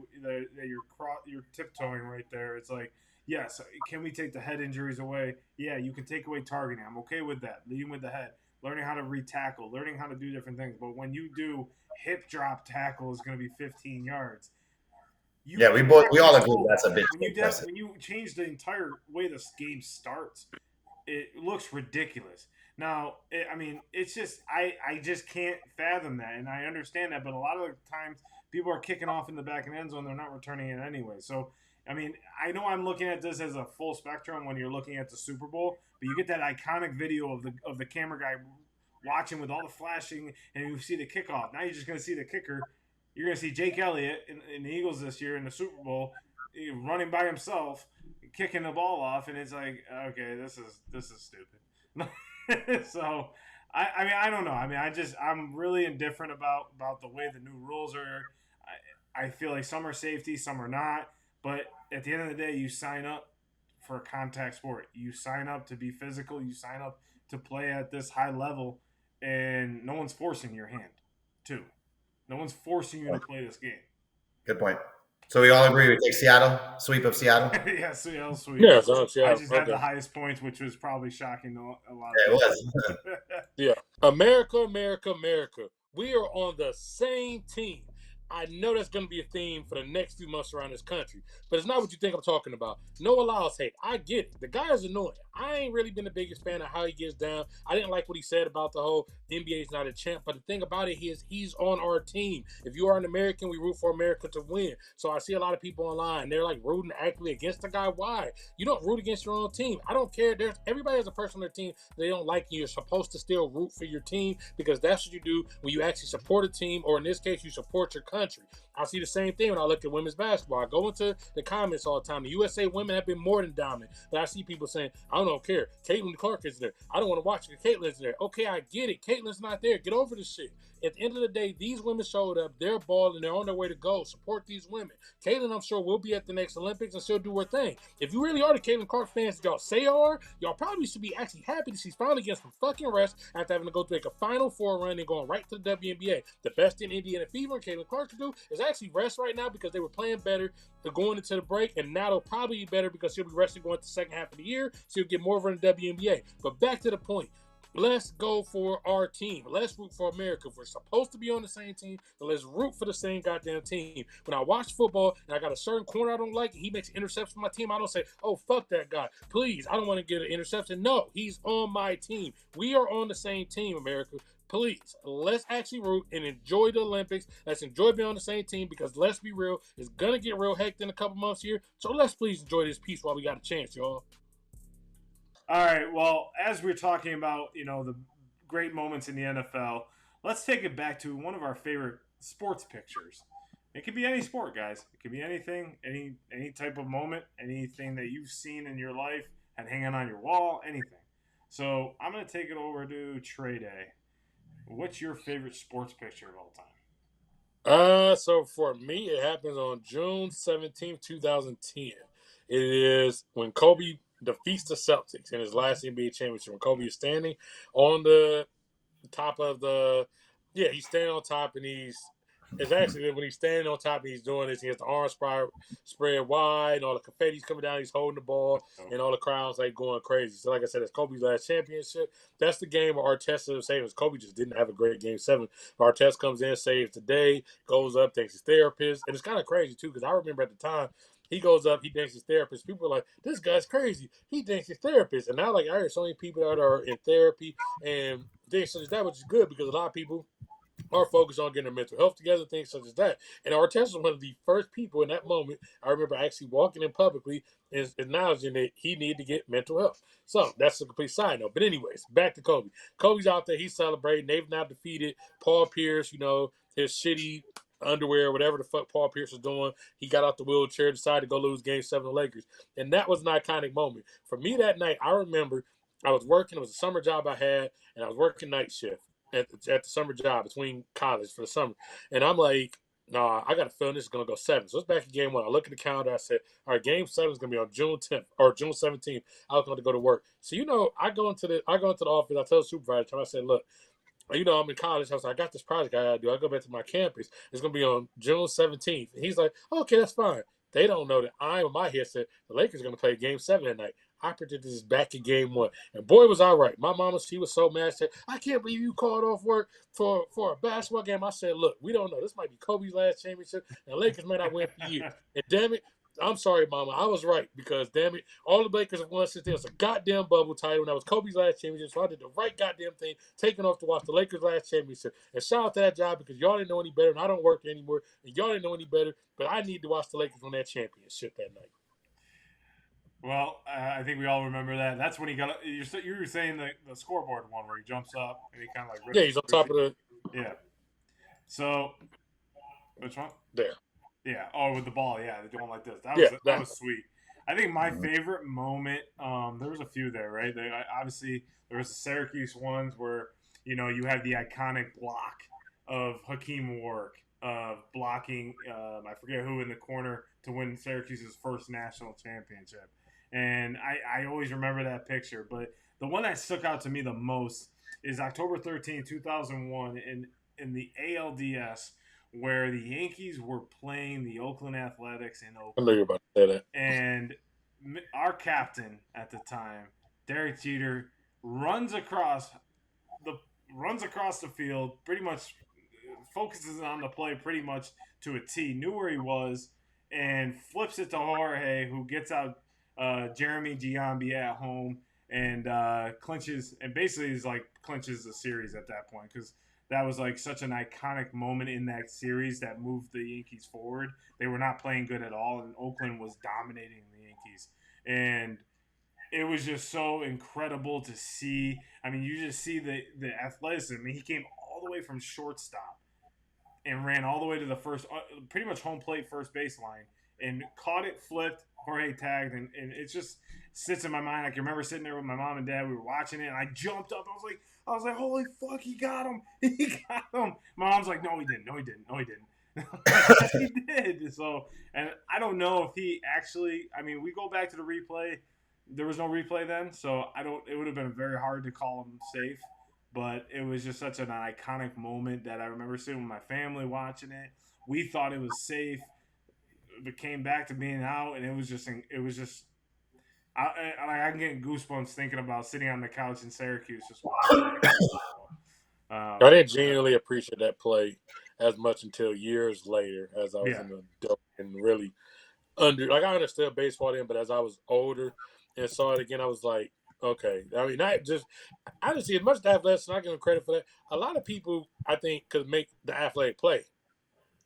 you're tiptoeing right there. It's like, yes, can we take the head injuries away? Yeah, you can take away targeting. I'm okay with that. Leading with the head, learning how to re-tackle, learning how to do different things. But when you do hip drop tackle is going to be 15 yards. We
all agree that's a big
when you change the entire way this game starts, it looks ridiculous. Now, it's just I just can't fathom that, and I understand that. But a lot of the times, people are kicking off in the back of the end zone; they're not returning it anyway. So, I know I'm looking at this as a full spectrum when you're looking at the Super Bowl, but you get that iconic video of the camera guy watching with all the flashing, and you see the kickoff. Now you're just going to see the kicker. You're going to see Jake Elliott in the Eagles this year in the Super Bowl running by himself, kicking the ball off, and it's like, okay, this is stupid. So, I don't know. I'm really indifferent about the way the new rules are. I feel like some are safety, some are not. But at the end of the day, you sign up for a contact sport. You sign up to be physical. You sign up to play at this high level, and no one's forcing your hand, too. No one's forcing you to play this game.
Good point. So we all agree we take Seattle, sweep of Seattle?
Yeah, Seattle sweep.
Yeah, so Seattle.
I just had the highest points, which was probably shocking to a lot of
people. It was.
Yeah. America, America, America. We are on the same team. I know that's going to be a theme for the next few months around this country, but it's not what you think I'm talking about. Noah Lyles hate. I get it. The guy is annoying. I ain't really been the biggest fan of how he gets down. I didn't like what he said about the whole NBA is not a champ, but the thing about it is he's on our team. If you are an American, we root for America to win. So I see a lot of people online. They're like rooting actively against the guy. Why? You don't root against your own team. I don't care. Everybody has a person on their team they don't like. You're supposed to still root for your team because that's what you do when you actually support a team, or in this case, you support your country. I see the same thing when I look at women's basketball. I go into the comments all the time. The USA women have been more than dominant. But I see people saying, I don't care. Caitlin Clark is there. I don't want to watch it. Caitlin's there. Okay, I get it. Caitlin's not there. Get over this shit. At the end of the day, these women showed up. They're balling. They're on their way to go. Support these women. Caitlin, I'm sure, will be at the next Olympics and she'll do her thing. If you really are the Caitlin Clark fans y'all say are, y'all probably should be actually happy that she's finally getting some fucking rest after having to go through like a Final Four run and going right to the WNBA. The best thing Indiana Fever and Caitlin Clark can do is actually rest right now because they were playing better. They're going into the break, and now they'll probably be better because she'll be resting going to the second half of the year. So you'll get more of her in the WNBA. But back to the point. Let's go for our team. Let's root for America. If we're supposed to be on the same team, then let's root for the same goddamn team. When I watch football and I got a certain corner I don't like, and he makes interceptions for my team, I don't say, oh, fuck that guy. Please, I don't want to get an interception. No, he's on my team. We are on the same team, America. Please, let's actually root and enjoy the Olympics. Let's enjoy being on the same team because let's be real, it's going to get real hectic in a couple months here. So let's please enjoy this piece while we got a chance, y'all.
All right, well, as we're talking about, the great moments in the NFL, let's take it back to one of our favorite sports pictures. It could be any sport, guys. It could be anything, any type of moment, anything that you've seen in your life and hanging on your wall, anything. So I'm going to take it over to TreyDay. What's your favorite sports picture of all time?
So for me, it happens on June 17th, 2010. It is when Kobe defeats the Celtics in his last NBA championship. When Kobe is standing on the top of he's standing on top, and it's actually when he's standing on top and he's doing this, he has the arms spread wide, and all the confetti's coming down, he's holding the ball, and all the crowds like going crazy. So like I said, it's Kobe's last championship. That's the game where Arteta saves. Kobe just didn't have a great game 7. Arteta comes in, saves the day, goes up, thanks his therapist. And it's kind of crazy too, because I remember at the time, he goes up, he thanks his therapist. People are like, this guy's crazy. He thanks his therapist. And now, like, I hear so many people that are in therapy and things such as that, which is good because a lot of people are focused on getting their mental health together, things such as that. And Arteta was one of the first people in that moment. I remember actually walking in publicly and acknowledging that he needed to get mental health. So that's a complete side note. But anyways, back to Kobe. Kobe's out there. He's celebrating. They've now defeated Paul Pierce, his shitty underwear, whatever the fuck Paul Pierce was doing. He got out the wheelchair, decided to go lose Game 7 of the Lakers. And that was an iconic moment. For me that night, I remember I was working. It was a summer job I had, and I was working night shift at the summer job between college for the summer. And I'm like, nah, I got a feeling this is going to go 7. So it's back in game 1. I look at the calendar. I said, all right, game 7 is going to be on June 10th or June 17th. I was going to go to work. So, I go into the office. I tell the supervisor, I said, look, I'm in college. I was like, I got this project I got to do. I go back to my campus. It's going to be on June 17th. And he's like, okay, that's fine. They don't know that I, on my headset, the Lakers are going to play game 7 that night. I predicted this back in game 1. And boy, was I right. My mama, she was so mad. She said, I can't believe you called off work for a basketball game. I said, look, we don't know. This might be Kobe's last championship, and the Lakers may not win for years. And damn it, I'm sorry, mama. I was right because, damn it, all the Lakers have won since there was a goddamn bubble title, and that was Kobe's last championship. So I did the right goddamn thing, taking off to watch the Lakers' last championship. And shout out to that job because y'all didn't know any better, and I don't work there anymore, and y'all didn't know any better, but I need to watch the Lakers win that championship that night.
Well, I think we all remember that. That's when he got. You were saying the scoreboard one where he jumps up and he kind of like.
Yeah, he's on top of the.
Yeah. So, which one?
There.
Yeah. Oh, with the ball. Yeah, they're doing like this. That was sweet. I think my favorite moment. There was a few there, right? Obviously, there was the Syracuse ones where you had the iconic block of Hakeem Warwick blocking. I forget who in the corner to win Syracuse's first national championship. And I always remember that picture. But the one that stuck out to me the most is October 13, 2001 in the ALDS where the Yankees were playing the Oakland Athletics in Oakland.
I know you're about to say that.
And our captain at the time, Derek Jeter, runs across the field, pretty much focuses on the play pretty much to a T, knew where he was, and flips it to Jorge, who gets out Jeremy Giambi at home and clinches, and basically is like clinches the series at that point because that was like such an iconic moment in that series that moved the Yankees forward. They were not playing good at all, and Oakland was dominating the Yankees. And it was just so incredible to see. I mean, you just see the athleticism. I mean, he came all the way from shortstop and ran all the way to the first, pretty much home plate first baseline, and caught it, flipped, Jorge tagged, and it just sits in my mind. I can remember sitting there with my mom and dad. We were watching it, and I jumped up. I was like, holy fuck, he got him. He got him. My mom's like, no, he didn't. Yes, he did. So, and I don't know if he actually, I mean, we go back to the replay. There was no replay then, so it would have been very hard to call him safe. But it was just such an iconic moment that I remember sitting with my family watching it. We thought it was safe. It came back to being out, and it was just I'm getting goosebumps thinking about sitting on the couch in Syracuse just watching it.
I didn't genuinely appreciate that play as much until years later, as I was an adult and really I understood baseball then, but as I was older and saw it again, I was like, okay. I mean, honestly, as much as the athletics, and I give them credit for that, a lot of people, I think, could make the athletic play.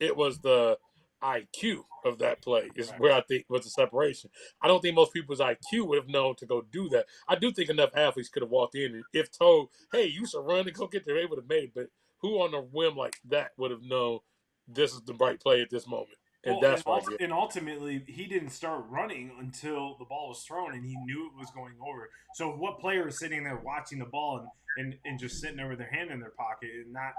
It was the IQ of that play is where I think was the separation. I don't think most people's IQ would have known to go do that. I do think enough athletes could have walked in and if told, hey, you should run and go get there, they would have made it. But who on a whim like that would have known this is the right play at this moment? And
and ultimately, he didn't start running until the ball was thrown, and he knew it was going over. So what player is sitting there watching the ball and just sitting there with their hand in their pocket and not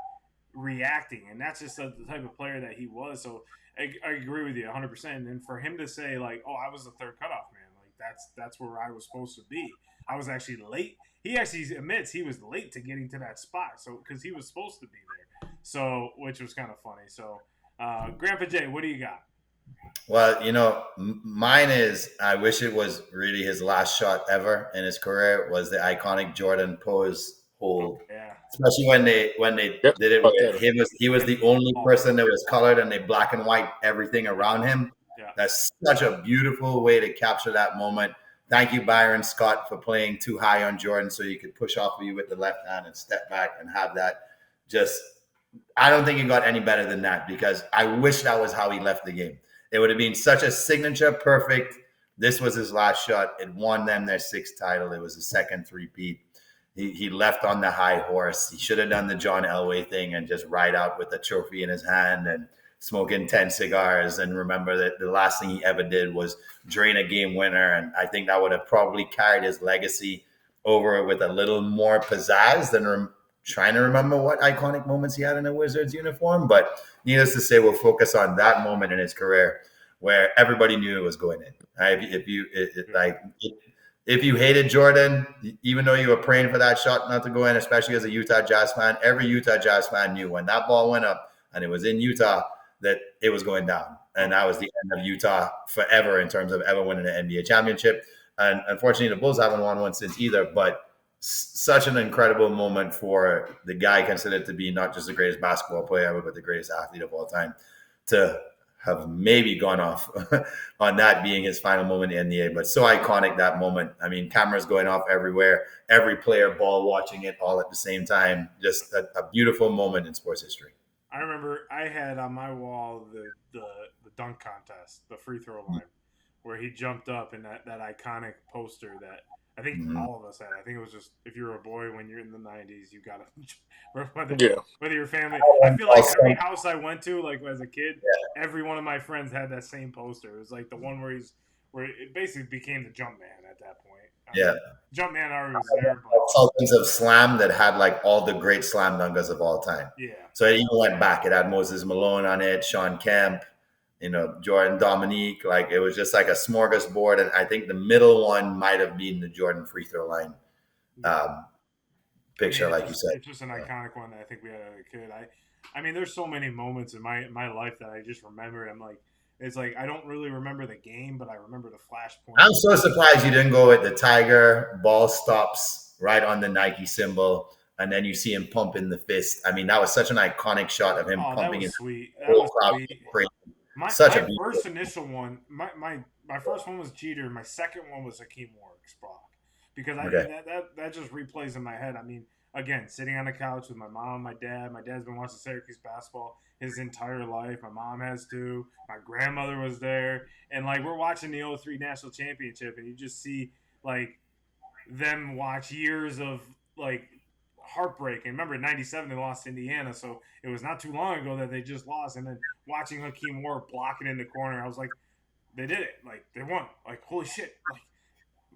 reacting? And that's just the type of player that he was. So I agree with you 100%. And for him to say, like, oh, I was the third cutoff man, like that's where I was supposed to be. I was actually late. He actually admits he was late to getting to that spot, so because he was supposed to be there. So, which was kind of funny. So, Grandpa J, what do you got?
Well, mine is, I wish it was really his last shot ever in his career, was the iconic Jordan pose hold.
Yeah.
Especially when they did it with him. He was the only person that was colored, and they black and white everything around him.
Yeah.
That's such a beautiful way to capture that moment Thank you, Byron Scott, for playing too high on Jordan so you could push off of you with the left hand and step back and have that. Just, I don't think it got any better than that, because I wish that was how he left the game. It would have been such a signature perfect. This was his last shot. It won them their 6th title. It was a second three-peat. He left on the high horse. He should have done the John Elway thing and just ride out with the trophy in his hand and smoking 10 cigars. And remember that the last thing he ever did was drain a game winner. And I think that would have probably carried his legacy over with a little more pizzazz than trying to remember what iconic moments he had in a Wizards uniform. But needless to say, we'll focus on that moment in his career where everybody knew it was going in. If you hated Jordan, even though you were praying for that shot not to go in, especially as a Utah Jazz fan, every Utah Jazz fan knew when that ball went up and it was in Utah that it was going down. And that was the end of Utah forever in terms of ever winning an NBA championship. And unfortunately, the Bulls haven't won one since either. But such an incredible moment for the guy considered to be not just the greatest basketball player ever, but the greatest athlete of all time, to have maybe gone off on that being his final moment in the NBA. But so iconic, that moment. I mean, cameras going off everywhere, every player ball watching it all at the same time. Just a beautiful moment in sports history.
I remember I had on my wall the dunk contest, the free throw line, where he jumped up in that iconic poster that I think all of us had. I think it was just, if you were a boy when you're in the 90s, you got to, whether your family. I feel like every house I went to, like as a kid, every one of my friends had that same poster. It was like the one where it basically became the jump man at that point. Jump man already was there.
Sultans of Slam that had like all the great slam dunkers of all time.
Yeah.
So it even went back. It had Moses Malone on it, Sean Kemp, Jordan Dominique. Like, it was just like a smorgasbord. And I think the middle one might have been the Jordan free throw line picture, like you said.
It's just an iconic one that I think we had as a kid. I mean, there's so many moments in my life that I just remember. I'm like, it's like I don't really remember the game, but I remember the flashpoint.
I'm so surprised you didn't go with the Tiger. Ball stops right on the Nike symbol, and then you see him pumping the fist. I mean, that was such an iconic shot of him pumping it.
Sweet. That was sweet.
Crazy.
My first initial one, my first one was Jeter. My second one was Hakeem Warwick, because that just replays in my head. I mean, again, sitting on the couch with my mom, my dad. My dad's been watching Syracuse basketball his entire life. My mom has too. My grandmother was there. And, like, we're watching the 03 National Championship, and you just see, like, them watch years of, like, heartbreak. And remember, in 97, they lost to Indiana, so it was not too long ago that they just lost. And then watching Hakeem Warwick blocking in the corner, I was like, they did it. Like, they won. Like, holy shit. Like,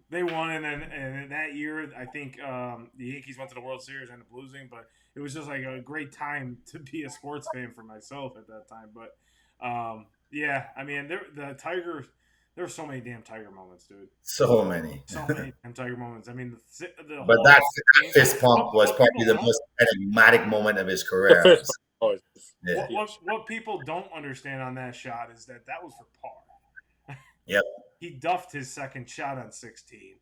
they won, and that year, I think the Yankees went to the World Series and ended up losing, but it was just like a great time to be a sports fan for myself at that time. But yeah, I mean, the Tiger, there were so many damn Tiger moments, dude.
So many
damn Tiger moments. I mean,
but that fist pump was probably the most enigmatic moment of his career.
What people don't understand on that shot is that was for par.
Yep.
He duffed his second shot on 16,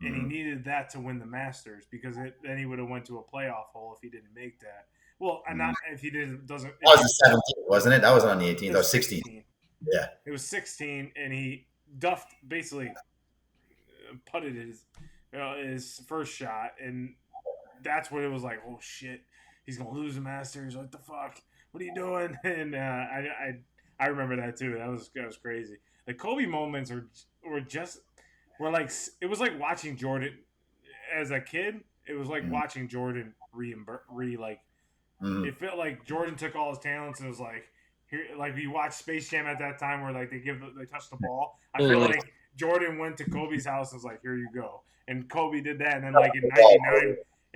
and he needed that to win the Masters, because then he would have went to a playoff hole if he didn't make that. Well, not if he doesn't.
That was the 17th, wasn't it? That was on the 18th or 16th. Yeah,
it was 16, and he duffed, basically putted his first shot, and that's what it was like. Oh shit, he's gonna lose the Masters. What the fuck? What are you doing? And I remember that too. That was crazy. The Kobe moments were like, it was like watching Jordan as a kid. It was like watching Jordan it felt like Jordan took all his talents and was like, here, like you watch Space Jam at that time where like they touch the ball. I feel like Jordan went to Kobe's house and was like, here you go. And Kobe did that, and then like in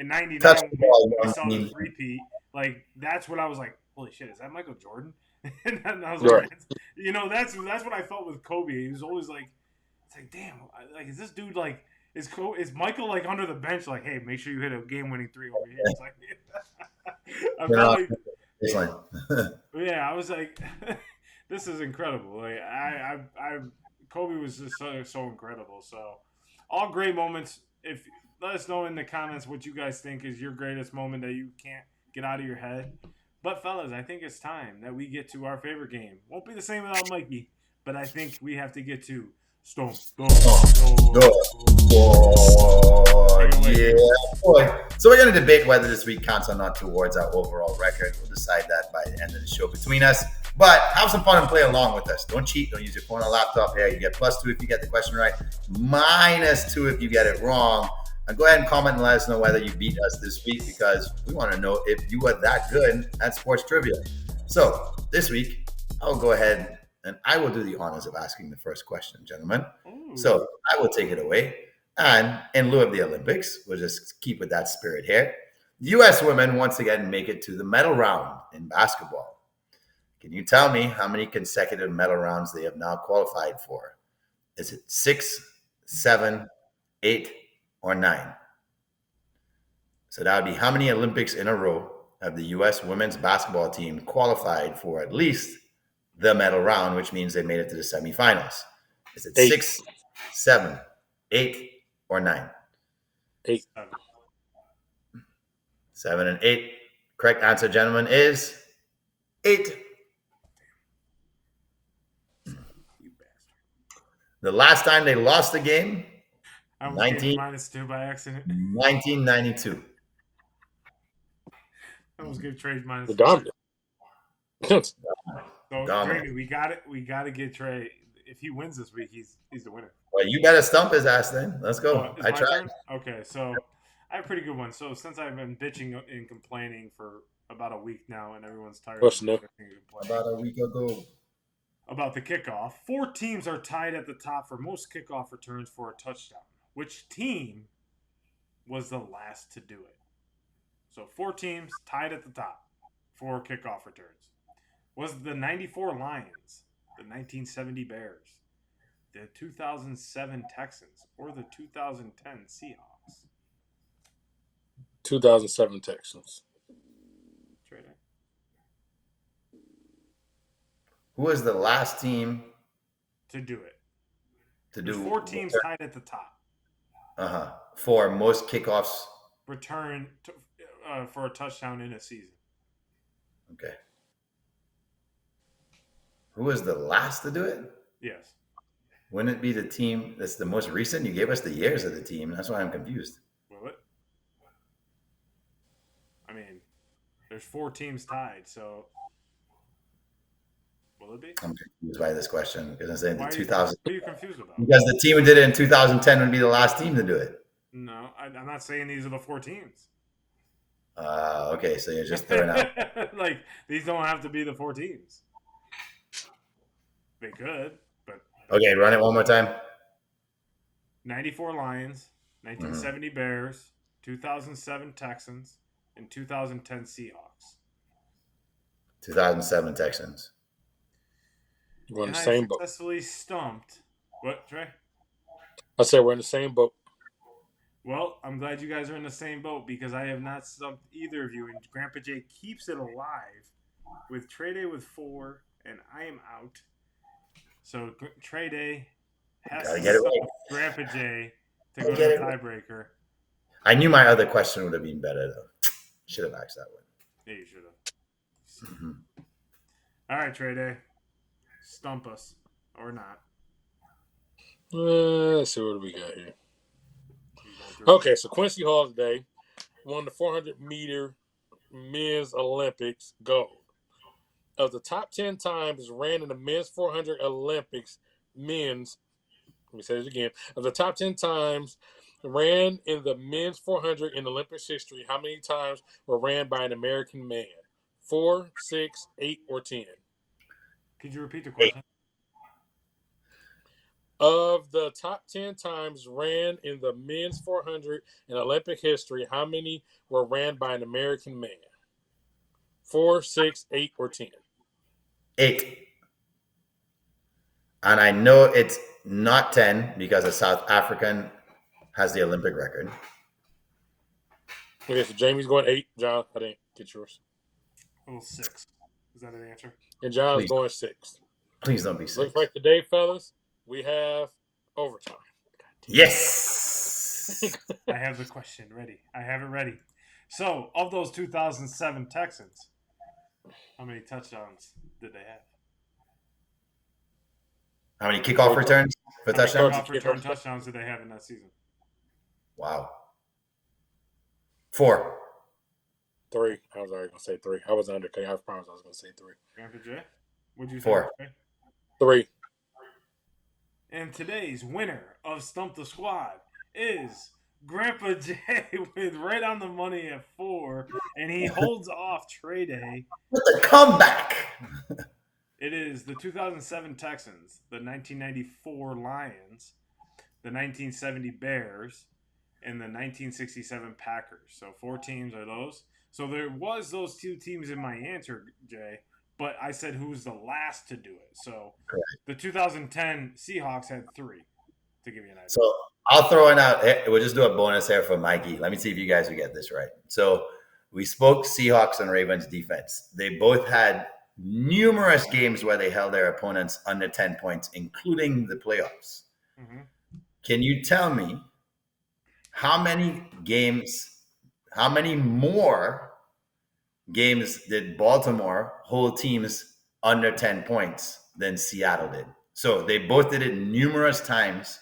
99 we saw the repeat. Like, that's what I was like, holy shit, is that Michael Jordan? And I was like, that's what I felt with Kobe. He was always like, it's like, damn, like, is this dude like, is Michael like under the bench like, hey, make sure you hit a game-winning three over here? It's like, I felt like, yeah, I was like, this is incredible. Like, Kobe was just so incredible. So, all great moments. Let us know in the comments what you guys think is your greatest moment that you can't get out of your head. But, fellas, I think it's time that we get to our favorite game. Won't be the same without Mikey, but I think we have to get to Stomp
the squad. Yeah, boy. So we're going to debate whether this week counts or not towards our overall record. We'll decide that by the end of the show between us. But have some fun and play along with us. Don't cheat. Don't use your phone or laptop here. You get +2 if you get the question right, -2 if you get it wrong. And go ahead and comment and let us know whether you beat us this week, because we want to know if you are that good at sports trivia. So this week, I'll go ahead and I will do the honors of asking the first question, gentlemen. Ooh. So I will take it away. And in lieu of the Olympics, we'll just keep with that spirit here. U.S. women once again make it to the medal round in basketball. Can you tell me how many consecutive medal rounds they have now qualified for? Is it 6, 7, 8, or 9? So that would be how many Olympics in a row have the U.S. women's basketball team qualified for at least the medal round, which means they made it to the semifinals? Is it 8. 6, 7, 8, or 9?
8.
7 and 8. Correct answer, gentlemen, is 8. The last time they lost the game,
I was -2 by accident.
1992.
I almost gave Trey -2. So Trey, we got it. We got to get Trey. If he wins this week, he's the winner.
Well, you better stump his ass then. Let's go. I tried.
Turn? Okay, so I have a pretty good one. So since I've been bitching and complaining for about a week now, and everyone's tired of me
about a week ago.
About the kickoff, 4 teams are tied at the top for most kickoff returns for a touchdown. Which team was the last to do it? So 4 teams tied at the top for kickoff returns. Was it the 94 Lions, the 1970 Bears, the 2007 Texans, or the 2010 Seahawks?
2007 Texans.
TreyDay.
Who was the last team
to do it?
There's
4 teams tied at the top.
For most kickoffs
return for a touchdown in a season.
Okay. Who was the last to do it?
Yes.
Wouldn't it be the team that's the most recent? You gave us the years of the team. That's why I'm confused.
Will it? I mean, there's 4 teams tied, so will it be?
I'm confused by this question because I'm saying the 2000.
What are you confused about?
Because the team who did it in 2010 would be the last team to do it.
No, I'm not saying these are the 4 teams.
Okay, so you're just throwing out.
Like, these don't have to be the 4 teams. They could, but...
Okay, run it one more time.
94 Lions, 1970 Bears, 2007 Texans, and 2010 Seahawks.
2007 Texans.
We're in the same boat.
Successfully stumped. What, Trey?
I said we're in the same boat.
Well, I'm glad you guys are in the same boat because I have not stumped either of you, and Grandpa J keeps it alive with TreyDay with 4, and I am out. So TreyDay has to stump Grandpa J to go to the tiebreaker.
I knew my other question would have been better, though. Should have asked that one.
Yeah, you should have. Mm-hmm. All right, TreyDay. Stump us. Or not.
Let's see what we got here. Okay, so Quincy Holiday won the 400-meter men's Olympics gold. Of the top 10 times ran in the men's 400 Olympics men's, let me say this again. Of the top 10 times ran in the men's 400 in Olympics history, how many times were ran by an American man? 4, 6, 8, or 10?
Could you repeat the question?
8.
Of the top 10 times ran in the men's 400 in Olympic history, how many were ran by an American man? 4, 6, 8, or 10?
8. And I know it's not 10 because a South African has the Olympic record.
Okay, so Jamie's going 8. John, I didn't get yours.
Oh, 6. Is that an answer?
And John's going 6.
Please don't be 6.
Looks like today, fellas, we have overtime.
Yes!
I have the question ready. I have it ready. So, of those 2007 Texans, how many touchdowns did they have?
How many kickoff returns for touchdowns?
Kickoff return touchdowns did they have in that season?
Wow. 4.
3. I was already gonna say 3. I was under. I promise I was gonna say 3.
Grandpa J, what'd you say?
4.
3.
And today's winner of Stump the Squad is Grandpa J with right on the money at 4, and he holds off TreyDay
with the comeback.
It is the 2007 Texans, the 1994 Lions, the 1970 Bears, and the 1967 Packers. So 4 teams are those. So there was those 2 teams in my answer, Jay, but I said who's the last to do it. So the 2010 Seahawks had 3, to give you an idea.
So I'll throw it out. We'll just do a bonus here for Mikey. Let me see if you guys will get this right. So we spoke Seahawks and Ravens defense. They both had numerous games where they held their opponents under 10 points, including the playoffs. Mm-hmm. Can you tell me how many more games did Baltimore hold teams under 10 points than Seattle did? So they both did it numerous times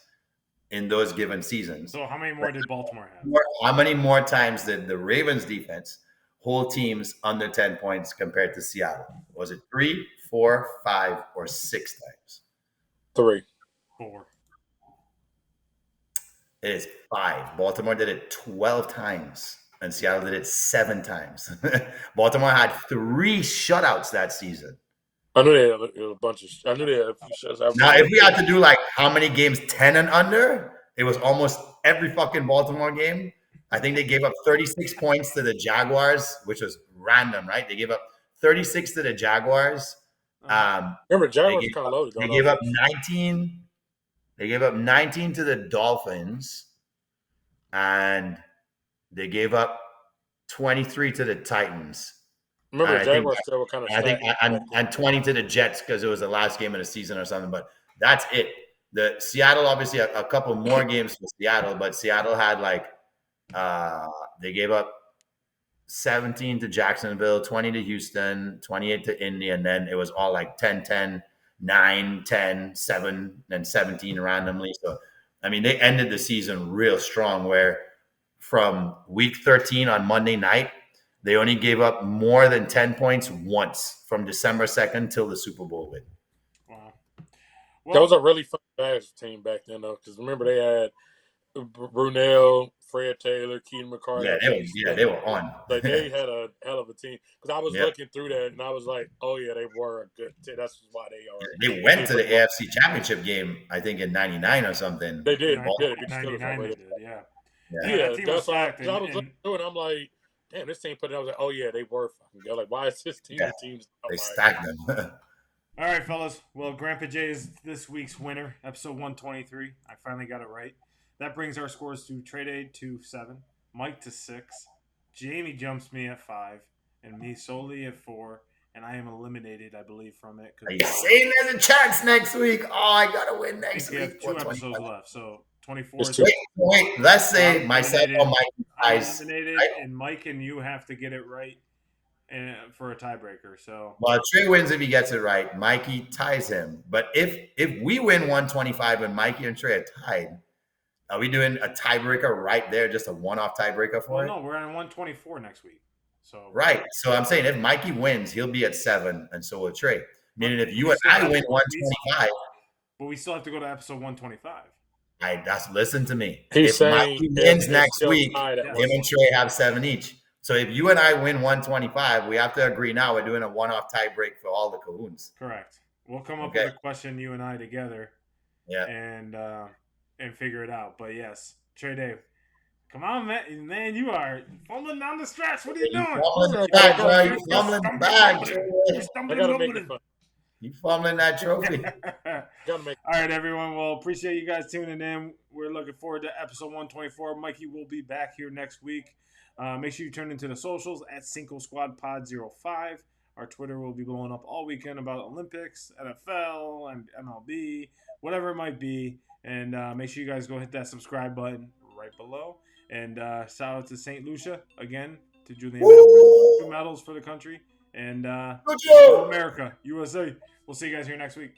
in those given seasons.
So how many more did Baltimore have?
How many more times did the Ravens defense hold teams under 10 points compared to Seattle? Was it 3, 4, 5, or 6 times?
3.
4.
It is 5. Baltimore did it 12 times, and Seattle did it 7 times. Baltimore had 3 shutouts that season.
I knew they had a bunch of. I knew they had a few shutouts.
Now, if we had to do like how many games 10 and under, it was almost every fucking Baltimore game. I think they gave up 36 points to the Jaguars, which was random, right? They gave up 36 to the Jaguars.
Remember, Jaguars kind of loaded.
They gave up 19. They gave up 19 to the Dolphins, and they gave up 23 to the Titans.
Remember, Jaguars still were kind of.
I think and 20 to the Jets because it was the last game of the season or something. But that's it. The Seattle, obviously, a couple more games for Seattle, but Seattle had like they gave up 17 to Jacksonville, 20 to Houston, 28 to Indy, and then it was all like 10, 10, 9, 10, 7, and 17 randomly. So, I mean, they ended the season real strong where from week 13 on Monday night, they only gave up more than 10 points once from December 2nd till the Super Bowl win.
Wow.
Well, that was a really fun Bears team back then, though, because remember they had Brunell, Fred Taylor, Keenan McCarthy.
They were on.
Like they had a hell of a team. Because I was looking through that and I was like, oh yeah, they were a good team. That's why they are.
They went to the AFC Championship game, I think in '99 or something.
They did.
They did. 99 they did. Yeah.
That's why I was looking through it. I'm like, damn, this team put it. I was like, oh yeah, they were fucking good. Like, why is this team?
Yeah,
the teams?
They stacked them.
All right, fellas. Well, Grandpa J is this week's winner, episode 123. I finally got it right. That brings our scores to TreyDay to 7, Mike to 6, Jamie jumps me at 5, and me solely at 4. And I am eliminated, I believe, from it.
Are you saying there's a chance next week? Oh, I gotta win next week.
We have 2 episodes left, so 24.
Wait. Let's say myself or Mike
guys. Eliminated, right? And Mike and you have to get it right for a tiebreaker. So,
well, Trey wins if he gets it right. Mikey ties him. But if we win 125 and Mikey and Trey are tied, are we doing a tiebreaker right there, just a one-off tiebreaker for it?
No, we're on 124 next week. So
right. So I'm saying if Mikey wins, he'll be at 7, and so will Trey. Meaning if you and I win 125.
But we still have to go to episode 125.
Listen to me.
He's
if
saying
Mikey wins next week, him and Trey have 7 each. So if you and I win 125, we have to agree now we're doing a one-off tiebreak for all the Cahoons.
Correct. We'll come up with a question, you and I together.
Yeah.
And figure it out. But yes, TreyDay, come on, man, you are fumbling down the stretch. What are you doing?
Fumbling back, bro. You fumbling the bag. You fumbling that trophy.
All right, everyone. Well, appreciate you guys tuning in. We're looking forward to episode 124. Mikey will be back here next week. Make sure you turn into the socials at Cinco Squad Pod 05. Our Twitter will be blowing up all weekend about Olympics, NFL, and MLB, whatever it might be. And make sure you guys go hit that subscribe button right below. And shout out to St. Lucia again, to Julian. 2 medals for the country. And go America, USA. We'll see you guys here next week.